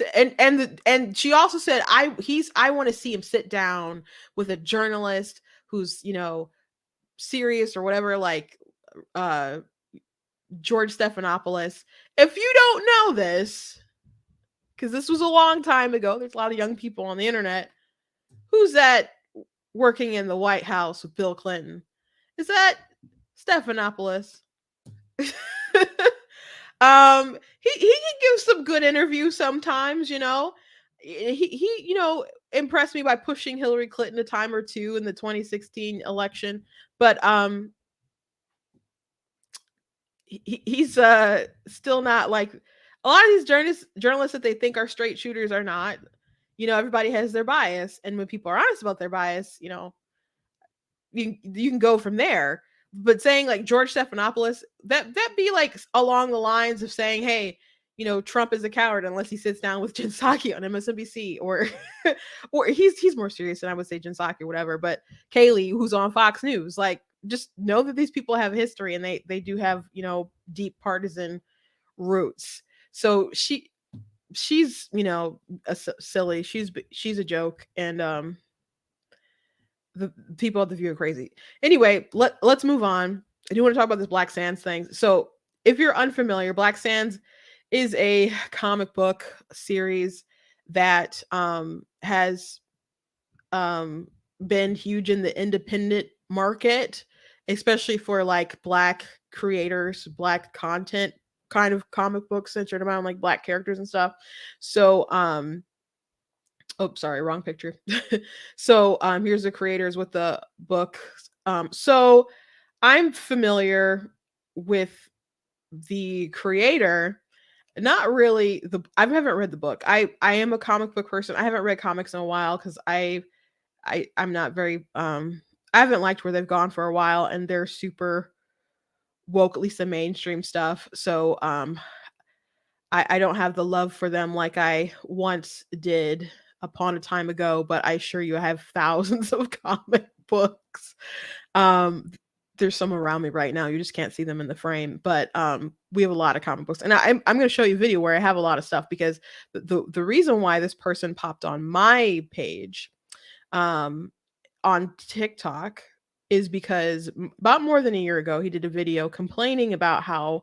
and she also said I want to see him sit down with a journalist who's serious or whatever, like George Stephanopoulos. If you don't know this, because this was a long time ago, there's a lot of young people on the internet. Who's that working in the White House with Bill Clinton? Is that Stephanopoulos? He can give some good interviews sometimes. He impressed me by pushing Hillary Clinton a time or two in the 2016 election, but he's still not like a lot of these journalists that they think are straight shooters are not. Everybody has their bias, and when people are honest about their bias, you can go from there. But saying like George Stephanopoulos, that be like along the lines of saying, hey, Trump is a coward unless he sits down with Jen Psaki on MSNBC, or or he's more serious than I would say Jen Psaki or whatever. But Kaylee, who's on Fox News, like, just know that these people have history, and they do have deep partisan roots. So she's silly. She's a joke, and the people at the View are crazy. Anyway, let's move on. I do want to talk about this Black Sands thing. So if you're unfamiliar, Black Sands is a comic book series that has been huge in the independent market, especially for like Black creators, Black content kind of comic books centered around like Black characters and stuff. So oh, sorry, wrong picture. So here's the creators with the book. So I'm familiar with the creator, not really I haven't read the book. I am a comic book person. I haven't read comics in a while because I'm not very I haven't liked where they've gone for a while, and they're super woke, at least the mainstream stuff. So I don't have the love for them like I once did upon a time ago, but I assure you I have thousands of comic books. There's some around me right now. You just can't see them in the frame, but we have a lot of comic books. And I'm going to show you a video where I have a lot of stuff, because the reason why this person popped on my page on TikTok is because about more than a year ago, he did a video complaining about how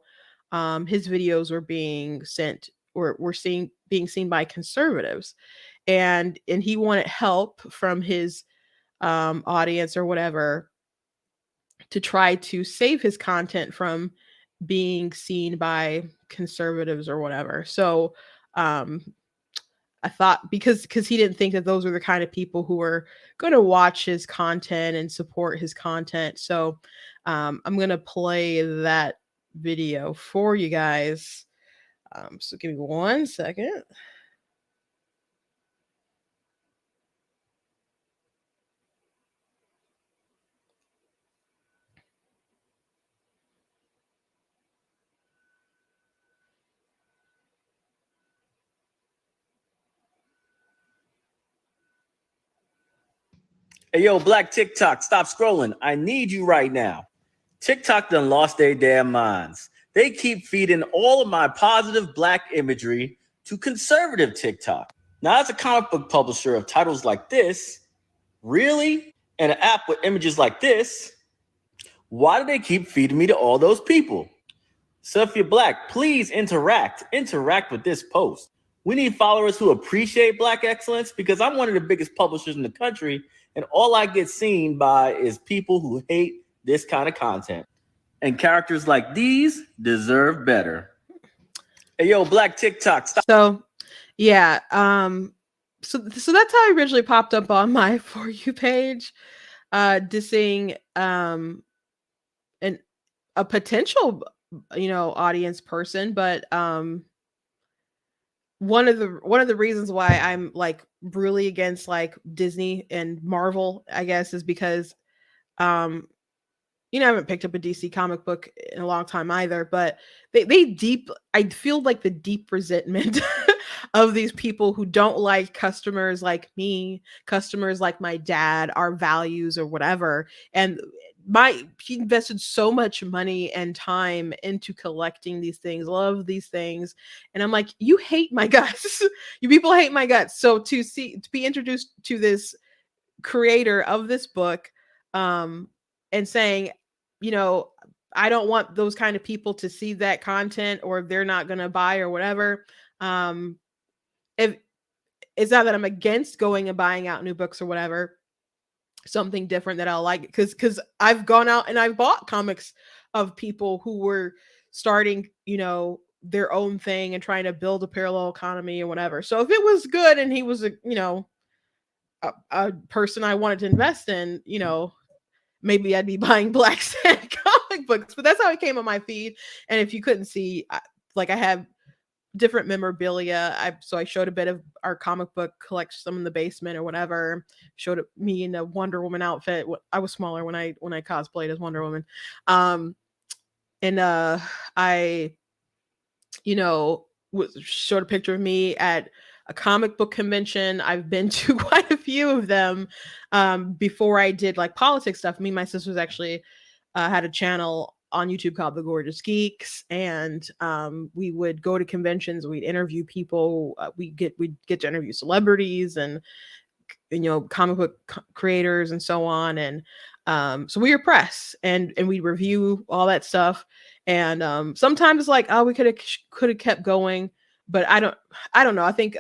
his videos were being sent or were being seen by conservatives. And he wanted help from his audience or whatever to try to save his content from being seen by conservatives or whatever. So um I thought because he didn't think that those were the kind of people who were going to watch his content and support his content. So I'm going to play that video for you guys. So give me 1 second. Hey, yo, Black TikTok, stop scrolling. I need you right now. TikTok done lost their damn minds. They keep feeding all of my positive Black imagery to conservative TikTok. Now, as a comic book publisher of titles like this, really? And an app with images like this, why do they keep feeding me to all those people? So if you're Black, please interact with this post. We need followers who appreciate Black excellence because I'm one of the biggest publishers in the country, and all I get seen by is people who hate this kind of content. And characters like these deserve better. Hey, yo, Black TikTok, stop. So, yeah. So that's how I originally popped up on my For You page, dissing a potential, audience person, but one of the reasons why I'm like really against like Disney and Marvel, I guess, is because I haven't picked up a DC comic book in a long time either, but I feel like the deep resentment of these people who don't like customers like me, customers like my dad, our values or whatever. And he invested so much money and time into collecting these things, love these things. And I'm like, you hate my guts. You people hate my guts. So to be introduced to this creator of this book, and saying, I don't want those kind of people to see that content, or they're not going to buy or whatever. If it's not that I'm against going and buying out new books or whatever, something different that I'll like, because I've gone out and I've bought comics of people who were starting, their own thing and trying to build a parallel economy or whatever. So if it was good and he was a person I wanted to invest in, maybe I'd be buying Black Sand comic books. But that's how it came on my feed. And if you couldn't see, I have different memorabilia. So I showed a bit of our comic book collection, some in the basement or whatever. Showed me in a Wonder Woman outfit. I was smaller when I cosplayed as Wonder Woman. And I showed a picture of me at a comic book convention. I've been to quite a few of them before I did like politics stuff. Me and my sisters actually had a channel on YouTube called The Gorgeous Geeks, and we would go to conventions. We'd interview people. We'd get to interview celebrities and comic book creators and so on. And so we were press, and we review all that stuff. And sometimes it's like, oh, we could have kept going, but I don't know. I think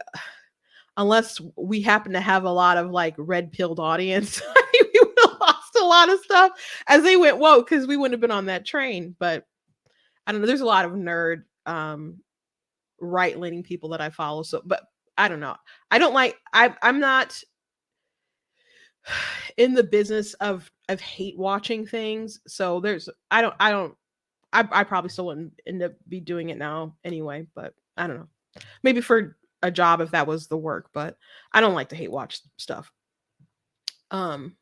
unless we happen to have a lot of like red pilled audience, we would have lost a lot of stuff as they went woke, because we wouldn't have been on that train. But I don't know. There's a lot of nerd, right leaning people that I follow. So, but I don't know. I'm not in the business of hate watching things. So I probably still wouldn't end up be doing it now anyway, but I don't know. Maybe for a job if that was the work, but I don't like to hate watch stuff. I'm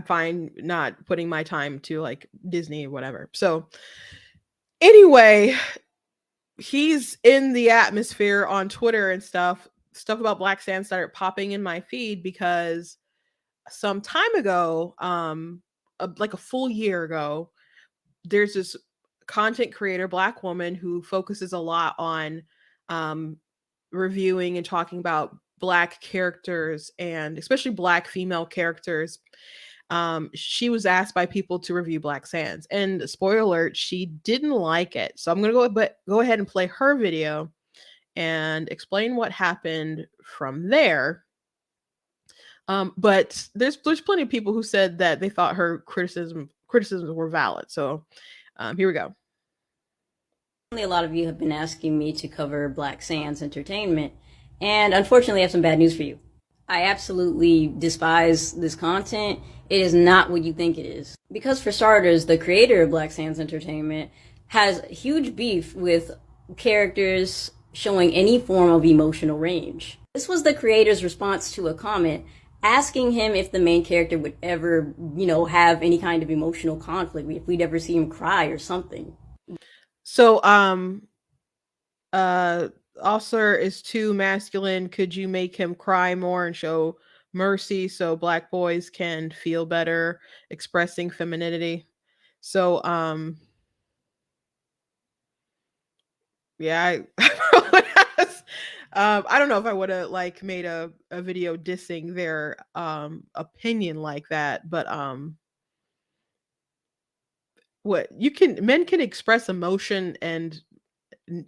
fine not putting my time to like Disney or whatever. So anyway, he's in the atmosphere on Twitter and stuff about Black Sand started popping in my feed because some time ago, like a full year ago, there's this content creator, Black woman, who focuses a lot on reviewing and talking about Black characters, and especially Black female characters. She was asked by people to review Black Sands, and spoiler alert, she didn't like it. So I'm gonna go ahead and play her video and explain what happened from there. But there's plenty of people who said that they thought her criticisms were valid. So here we go. A lot of you have been asking me to cover Black Sands Entertainment, and unfortunately I have some bad news for you. I absolutely despise this content. It is not what you think it is. Because for starters, the creator of Black Sands Entertainment has huge beef with characters showing any form of emotional range. This was the creator's response to a comment asking him if the main character would ever, have any kind of emotional conflict, if we'd ever see him cry or something. So, Osler is too masculine. Could you make him cry more and show mercy so Black boys can feel better expressing femininity? So, yeah, I don't know if I would have made a video dissing their opinion like that, but men can express emotion and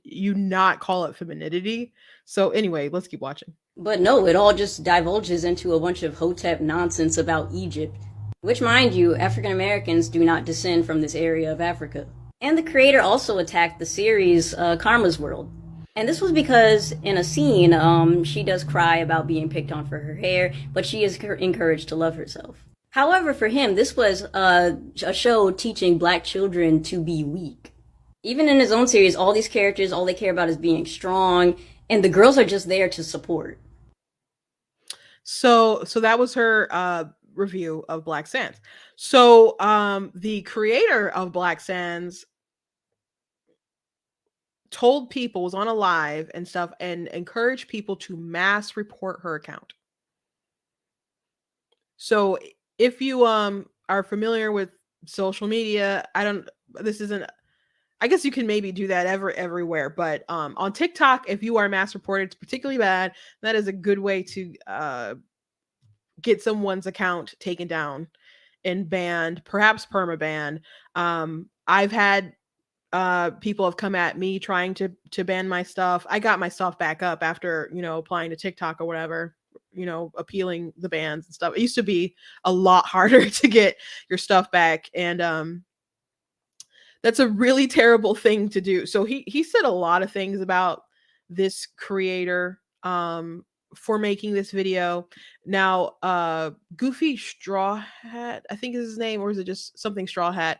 you not call it femininity. So anyway, let's keep watching. But no, it all just divulges into a bunch of Hotep nonsense about Egypt, which, mind you, African Americans do not descend from this area of Africa. And the creator also attacked the series Karma's World. And this was because in a scene, she does cry about being picked on for her hair, but she is encouraged to love herself. However, for him, this was a show teaching Black children to be weak. Even in his own series, all these characters, all they care about is being strong, and the girls are just there to support. So that was her review of Black Sands. So the creator of Black Sands told people, was on a live and stuff, and encouraged people to mass report her account. So if you are familiar with social media, I guess you can maybe do that everywhere, but on TikTok, if you are mass reported, it's particularly bad. That is a good way to get someone's account taken down and banned, perhaps perma-banned. I've had people have come at me trying to ban my stuff. I got my stuff back up after, applying to TikTok or whatever, appealing the bans and stuff. It used to be a lot harder to get your stuff back, and that's a really terrible thing to do. So he said a lot of things about this creator for making this video. Now, Goofy Straw Hat, I think is his name, or is it just something Straw Hat?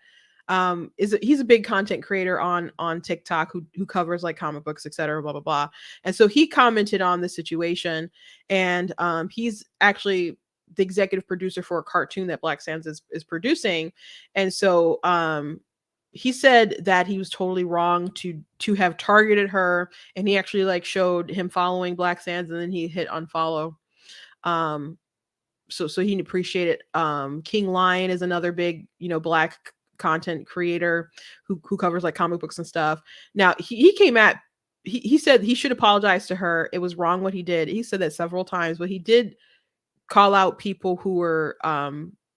He's a big content creator on TikTok who covers like comic books, etc., blah blah blah. And so he commented on the situation, and he's actually the executive producer for a cartoon that Black Sands is producing. And so he said that he was totally wrong to have targeted her, and he actually showed him following Black Sands, and then he hit unfollow. So he didn't appreciate it. King Lion is another big Black content creator who covers like comic books and stuff. Now he said he should apologize to her. It was wrong what he did. He said that several times, but he did call out people who were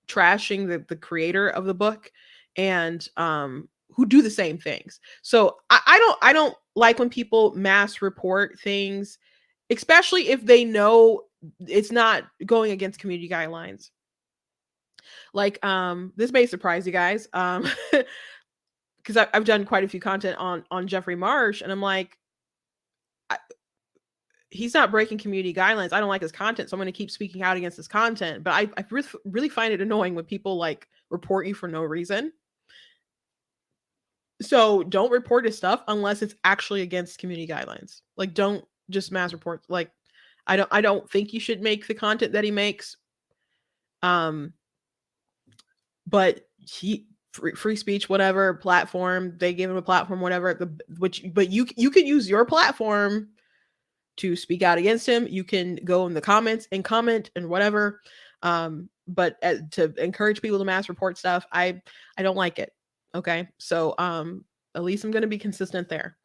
trashing the creator of the book, and who do the same things. So I don't like when people mass report things, especially if they know it's not going against community guidelines. This may surprise you guys, because I've done quite a few content on Jeffrey Marsh, and I'm like, he's not breaking community guidelines. I don't like his content, so I'm going to keep speaking out against his content. But I really find it annoying when people report you for no reason. So don't report his stuff unless it's actually against community guidelines. Don't just mass report. I don't think you should make the content that he makes. But free speech, whatever platform, they give him a platform, whatever. But you can use your platform to speak out against him. You can go in the comments and comment and whatever. But to encourage people to mass report stuff, I don't like it. Okay, so at least I'm going to be consistent there.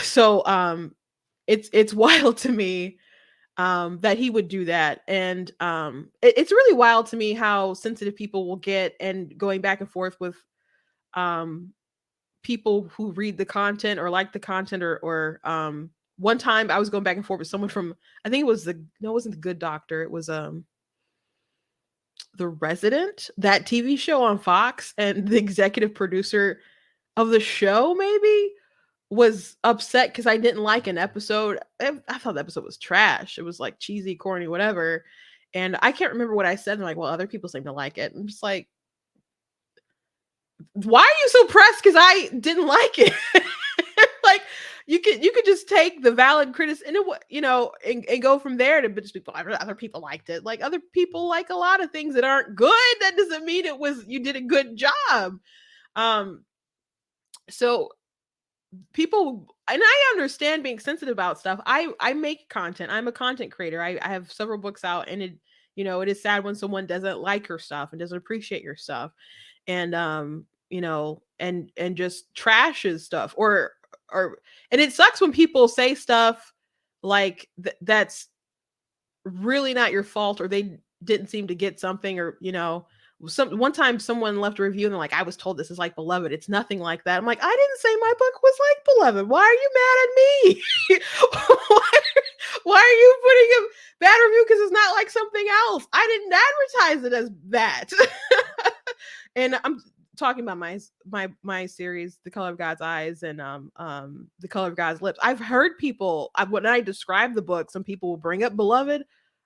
So it's wild to me that he would do that, and it's really wild to me how sensitive people will get, and going back and forth with people who read the content or like the content, or one time I was going back and forth with someone from, I think it wasn't the Good Doctor, it was The Resident, that TV show on Fox, and the executive producer of the show maybe was upset because I didn't like an episode. I thought the episode was trash. It was like cheesy, corny, whatever. And I can't remember what I said. I'm like, well, other people seem to like it. I'm just like, why are you so pressed because I didn't like it? Like, you could just take the valid criticism and go from there to just people. Other people liked it. Like, other people like a lot of things that aren't good. That doesn't mean you did a good job. So people, and I understand being sensitive about stuff. I make content. I'm a content creator. I have several books out, and it is sad when someone doesn't like your stuff and doesn't appreciate your stuff, and and just trashes stuff, or and it sucks when people say stuff like that's really not your fault, or they didn't seem to get something, or one time someone left a review and they're like, I was told this is like Beloved. It's nothing like that. I'm like, I didn't say my book was like Beloved. Why are you mad at me? why are you putting a bad review because it's not like something else? I didn't advertise it as that. And I'm talking about my series, The Color of God's Eyes, and The Color of God's Lips. I've heard people, when I describe the book, some people will bring up Beloved.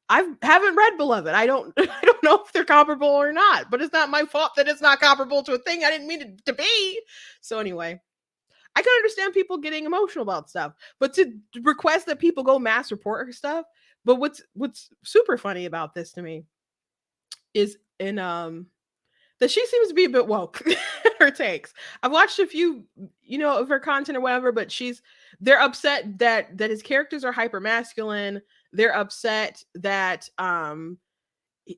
I haven't read Beloved. I don't know if they're comparable or not, but it's not my fault that it's not comparable to a thing I didn't mean it to be. So anyway, I can understand people getting emotional about stuff, but to request that people go mass report her stuff. But what's super funny about this to me is that she seems to be a bit woke. Her takes. I've watched a few, of her content or whatever, but they're upset that his characters are hyper masculine. They're upset that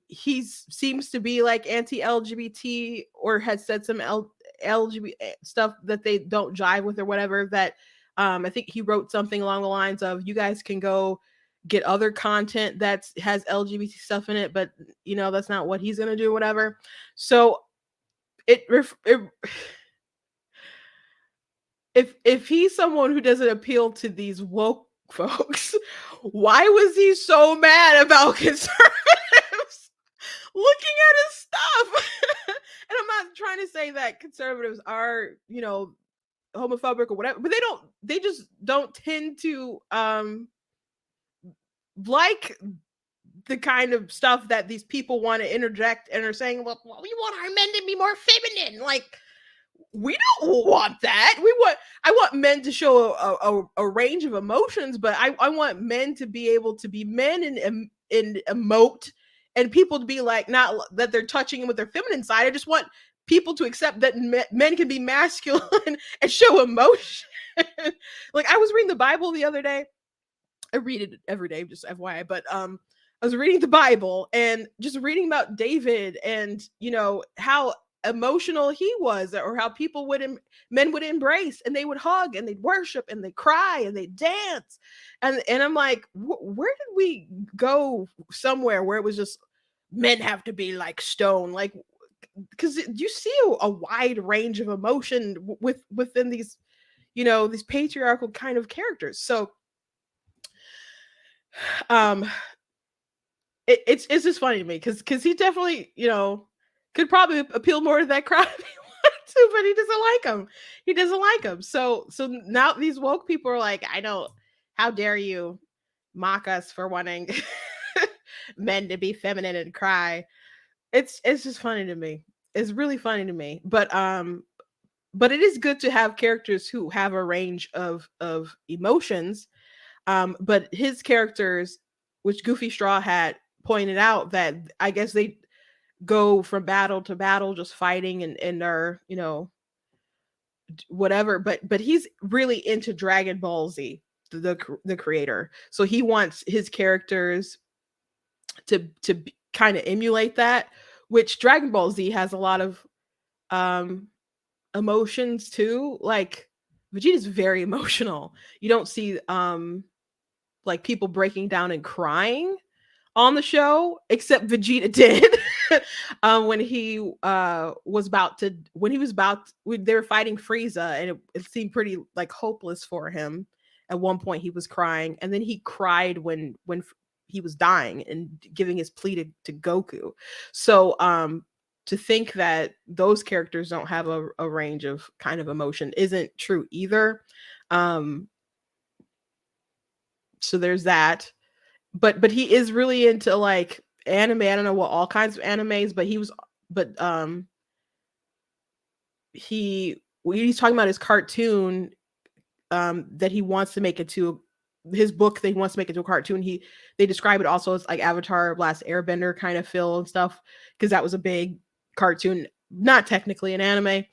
he seems to be like anti-LGBT, or has said some LGBT stuff that they don't jive with or whatever. That I think he wrote something along the lines of, you guys can go get other content that has LGBT stuff in it, but that's not what he's gonna do, whatever. So if he's someone who doesn't appeal to these woke folks, why was he so mad about conservatives looking at his stuff? And I'm not trying to say that conservatives are, homophobic or whatever, but they just don't tend to like the kind of stuff that these people want to interject and are saying, well, we want our men to be more feminine. Like, we don't want that. I want men to show a range of emotions, but I want men to be able to be men and emote, and people to be like, not that they're touching with their feminine side. I just want people to accept that men can be masculine and show emotion. Like, I was reading the Bible the other day. I read it every day, just FYI, but I was reading the Bible and just reading about David and, how emotional he was, or how men would embrace, and they would hug, and they'd worship, and they cry, and they dance. And I'm like, where did we go somewhere where it was just men have to be like stone? Like, because you see a wide range of emotion within these, these patriarchal kind of characters. So it's just funny to me because he definitely could probably appeal more to that crowd if he wanted to, but he doesn't like him. So now these woke people are like, I know, how dare you mock us for wanting men to be feminine and cry. It's just funny to me. It's really funny to me. But it is good to have characters who have a range of emotions. But his characters, which Goofy Straw had pointed out, that I guess they go from battle to battle, just fighting and are, whatever. But he's really into Dragon Ball Z, the creator. So he wants his characters to kind of emulate that, which Dragon Ball Z has a lot of emotions too. Like, Vegeta's very emotional. You don't see like people breaking down and crying on the show, except Vegeta did. When he was about, they were fighting Frieza, and it seemed pretty like hopeless for him. At one point he was crying, and then he cried when he was dying and giving his plea to Goku. So to think that those characters don't have a range of kind of emotion isn't true either. So there's that. But he is really into like anime. I don't know what all kinds of animes, but he's talking about his cartoon that he wants to make into his book that he wants to make into a cartoon. They describe it also as like Avatar Last Airbender kind of feel and stuff, because that was a big cartoon, not technically an anime.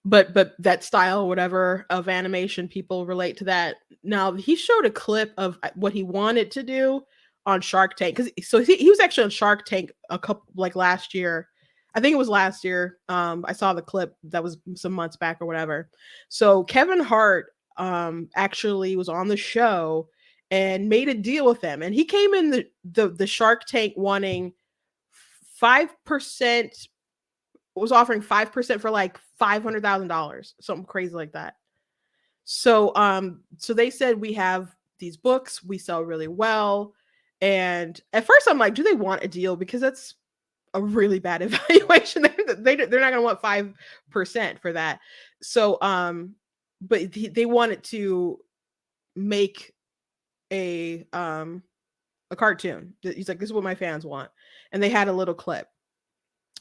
But that style, whatever, of animation, people relate to that. Now, he showed a clip of what he wanted to do on Shark Tank, so he was actually on Shark Tank a couple, like last year. I think it was last year. I saw the clip that was some months back or whatever. So Kevin Hart actually was on the show and made a deal with them, and he came in the Shark Tank wanting 5%. Was offering 5% for like $500,000, something crazy like that. So they said, we have these books, we sell really well. And at first I'm like, do they want a deal? Because that's a really bad evaluation. They're not going to want 5% for that. So, but they wanted to make a cartoon. He's like, this is what my fans want. And they had a little clip.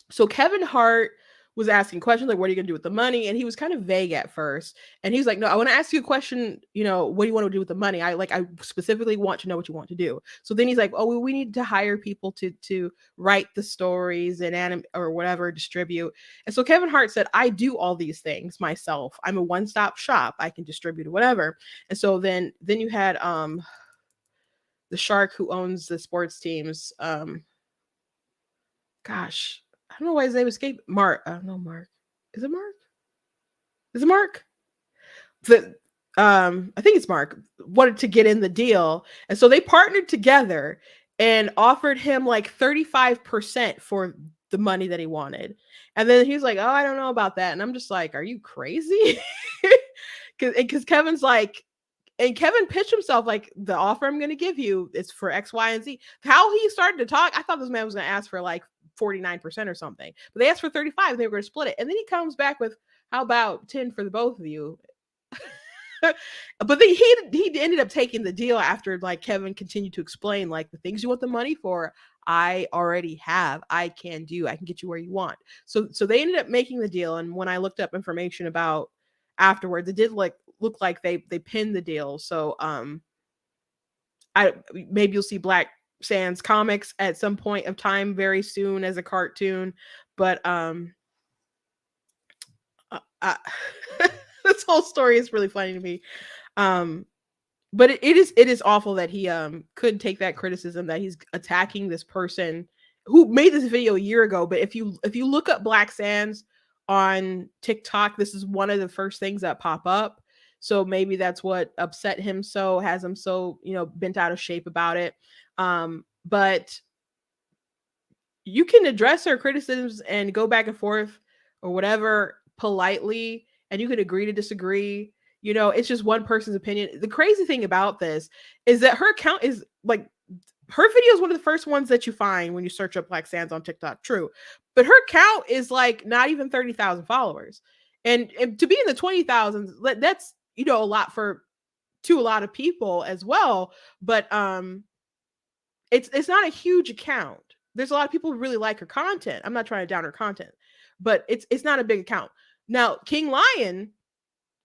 So Kevin Hart was asking questions like, what are you going to do with the money? And he was kind of vague at first. And he was like, no, I want to ask you a question. What do you want to do with the money? I specifically want to know what you want to do. So then he's like, oh, well, we need to hire people to write the stories and or whatever, distribute. And so Kevin Hart said, I do all these things myself. I'm a one-stop shop. I can distribute or whatever. And so then you had the shark who owns the sports teams. Gosh, I don't know why his name escaped. Mark. No, Mark. Is it Mark? Is it Mark? I think it's Mark. Wanted to get in the deal. And so they partnered together and offered him like 35% for the money that he wanted. And then he's like, oh, I don't know about that. And I'm just like, are you crazy? Because Kevin's like, and Kevin pitched himself like, the offer I'm going to give you is for X, Y, and Z. How he started to talk, I thought this man was going to ask for like 49% or something, but they asked for 35 and they were going to split it. And then he comes back with, how about 10 for the both of you? But then he ended up taking the deal after like Kevin continued to explain like, the things you want the money for, I already have, I can get you where you want. So they ended up making the deal. And when I looked up information about afterwards, it did look like they pinned the deal. So maybe you'll see Black Sans comics at some point of time very soon as a cartoon, but this whole story is really funny to me. But it is awful that he couldn't take that criticism, that he's attacking this person who made this video a year ago. But if you look up Black Sans on TikTok, this is one of the first things that pop up. So maybe that's what upset him, has him so bent out of shape about it. But you can address her criticisms and go back and forth or whatever politely, and you could agree to disagree. It's just one person's opinion. The crazy thing about this is that her account is like, her video is one of the first ones that you find when you search up Black Sans on TikTok. True. But her account is like not even 30,000 followers. And to be in the 20,000s, that's, a lot to a lot of people as well. But it's not a huge account. There's a lot of people who really like her content. I'm not trying to down her content, but it's not a big account. Now, King Lion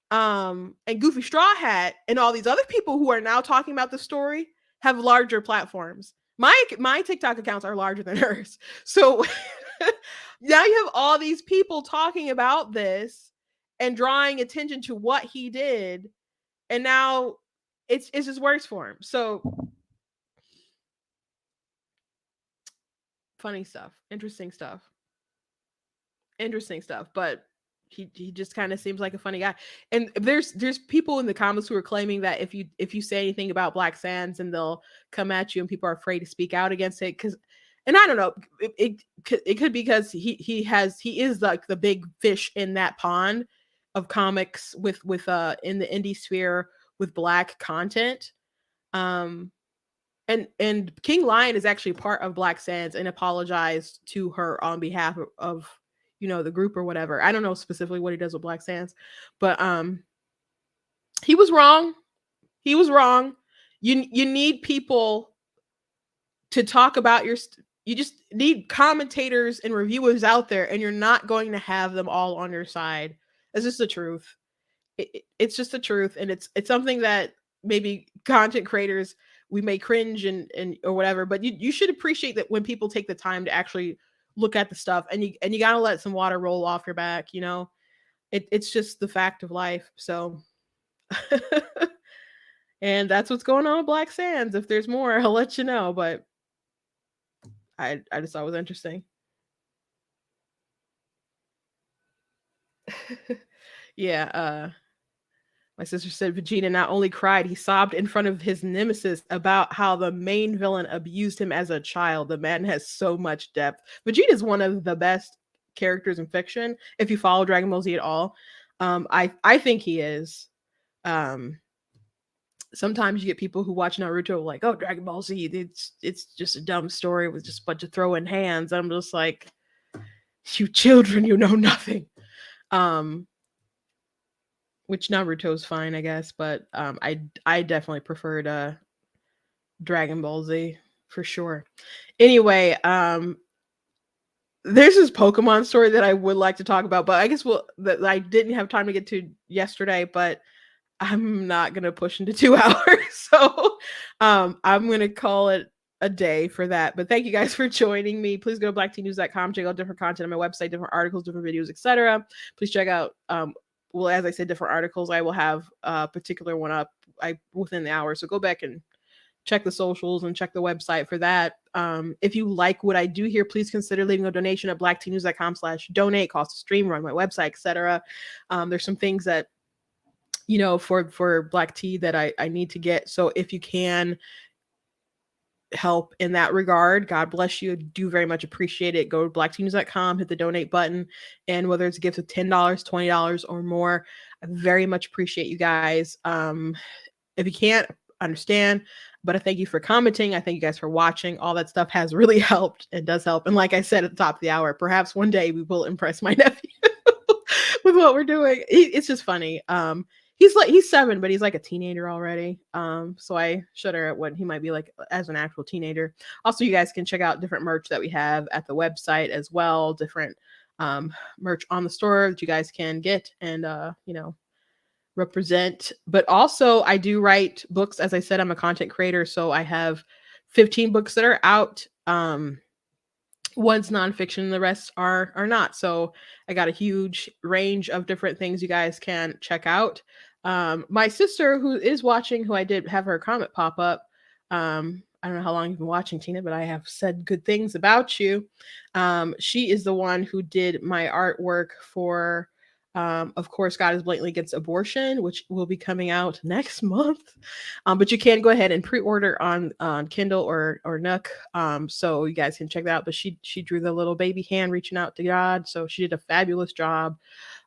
and Goofy Straw Hat and all these other people who are now talking about the story have larger platforms. My TikTok accounts are larger than hers. So now you have all these people talking about this and drawing attention to what he did. And now it's just worse for him. So funny stuff, interesting stuff. But he just kind of seems like a funny guy. And there's people in the comments who are claiming that if you say anything about Black Sans, and they'll come at you, and people are afraid to speak out against it. And I don't know, it could be because he is like the big fish in that pond of comics with in the indie sphere with Black content. and King Lion is actually part of Black Sands and apologized to her on behalf of the group or whatever. I don't know specifically what he does with Black Sands, but he was wrong. He was wrong. You need people to talk about you just need commentators and reviewers out there, and you're not going to have them all on your side. It's just the truth. It's just the truth, and it's something that maybe content creators, we may cringe and or whatever, but you should appreciate that when people take the time to actually look at the stuff, and you got to let some water roll off your back. It's just the fact of life. So and that's what's going on with Black Sands. If there's more, I'll let you know, but I just thought it was interesting. Yeah, my sister said Vegeta not only cried, he sobbed in front of his nemesis about how the main villain abused him as a child. The man has so much depth. Vegeta is one of the best characters in fiction, if you follow Dragon Ball Z at all. I think he is. Sometimes you get people who watch Naruto like, oh, Dragon Ball Z, it's just a dumb story with just a bunch of throwing hands. I'm just like, you children, you know nothing. Which Naruto's fine, I guess, but I definitely preferred Dragon Ball Z for sure. Anyway, there's this Pokemon story that I would like to talk about, but I guess that I didn't have time to get to yesterday, but I'm not gonna push into 2 hours, so I'm gonna call it a day for that. But thank you guys for joining me. Please go to blacktnews.com, check out different content on my website, different articles, different videos, etc. Please check out well, as I said, different articles. I will have a particular one up within the hour, so go back and check the socials and check the website for that. If you like what I do here, please consider leaving a donation at blacktnews.com/donate, cost to stream, run my website, etc. There's some things that for Black Tea that I need to get. So if you can help in that regard, God bless you. I do very much appreciate it. Go to blacktnews.com, hit the donate button, and whether it's a gift of $10, $20 or more, I very much appreciate you guys. If you can't, understand, but I thank you for commenting. I thank you guys for watching. All that stuff has really helped and does help. And like I said at the top of the hour, perhaps one day we will impress my nephew with what we're doing. It's just funny. He's 7, but he's like a teenager already. So I shudder at what he might be like as an actual teenager. Also, you guys can check out different merch that we have at the website as well. Different merch on the store that you guys can get and represent. But also, I do write books. As I said, I'm a content creator, so I have 15 books that are out. One's nonfiction, the rest are not. So I got a huge range of different things you guys can check out. My sister, who is watching, who I did have her comment pop up. I don't know how long you've been watching, Tina, but I have said good things about you. She is the one who did my artwork for, of course, God is Blatantly Against Abortion, which will be coming out next month. But you can go ahead and pre-order on Kindle or Nook, so you guys can check that out. But she drew the little baby hand reaching out to God, so she did a fabulous job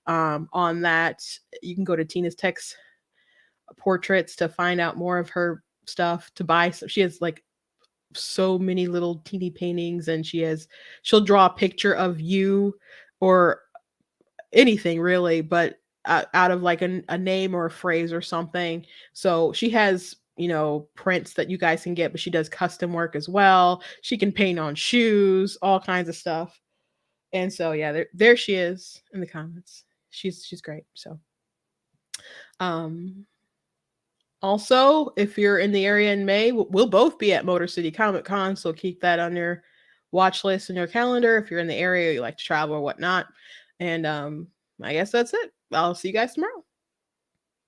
on that. You can go to Tina's Text Portraits to find out more of her stuff to buy. So she has like so many little teeny paintings, and she'll draw a picture of you or anything really, but out of like a name or a phrase or something. So she has prints that you guys can get, but she does custom work as well. She can paint on shoes, all kinds of stuff. And so yeah, there she is in the comments. She's great. So also, if you're in the area in May, we'll both be at Motor City Comic Con, so keep that on your watch list and your calendar if you're in the area, you like to travel or whatnot. And I guess that's it. I'll see you guys tomorrow.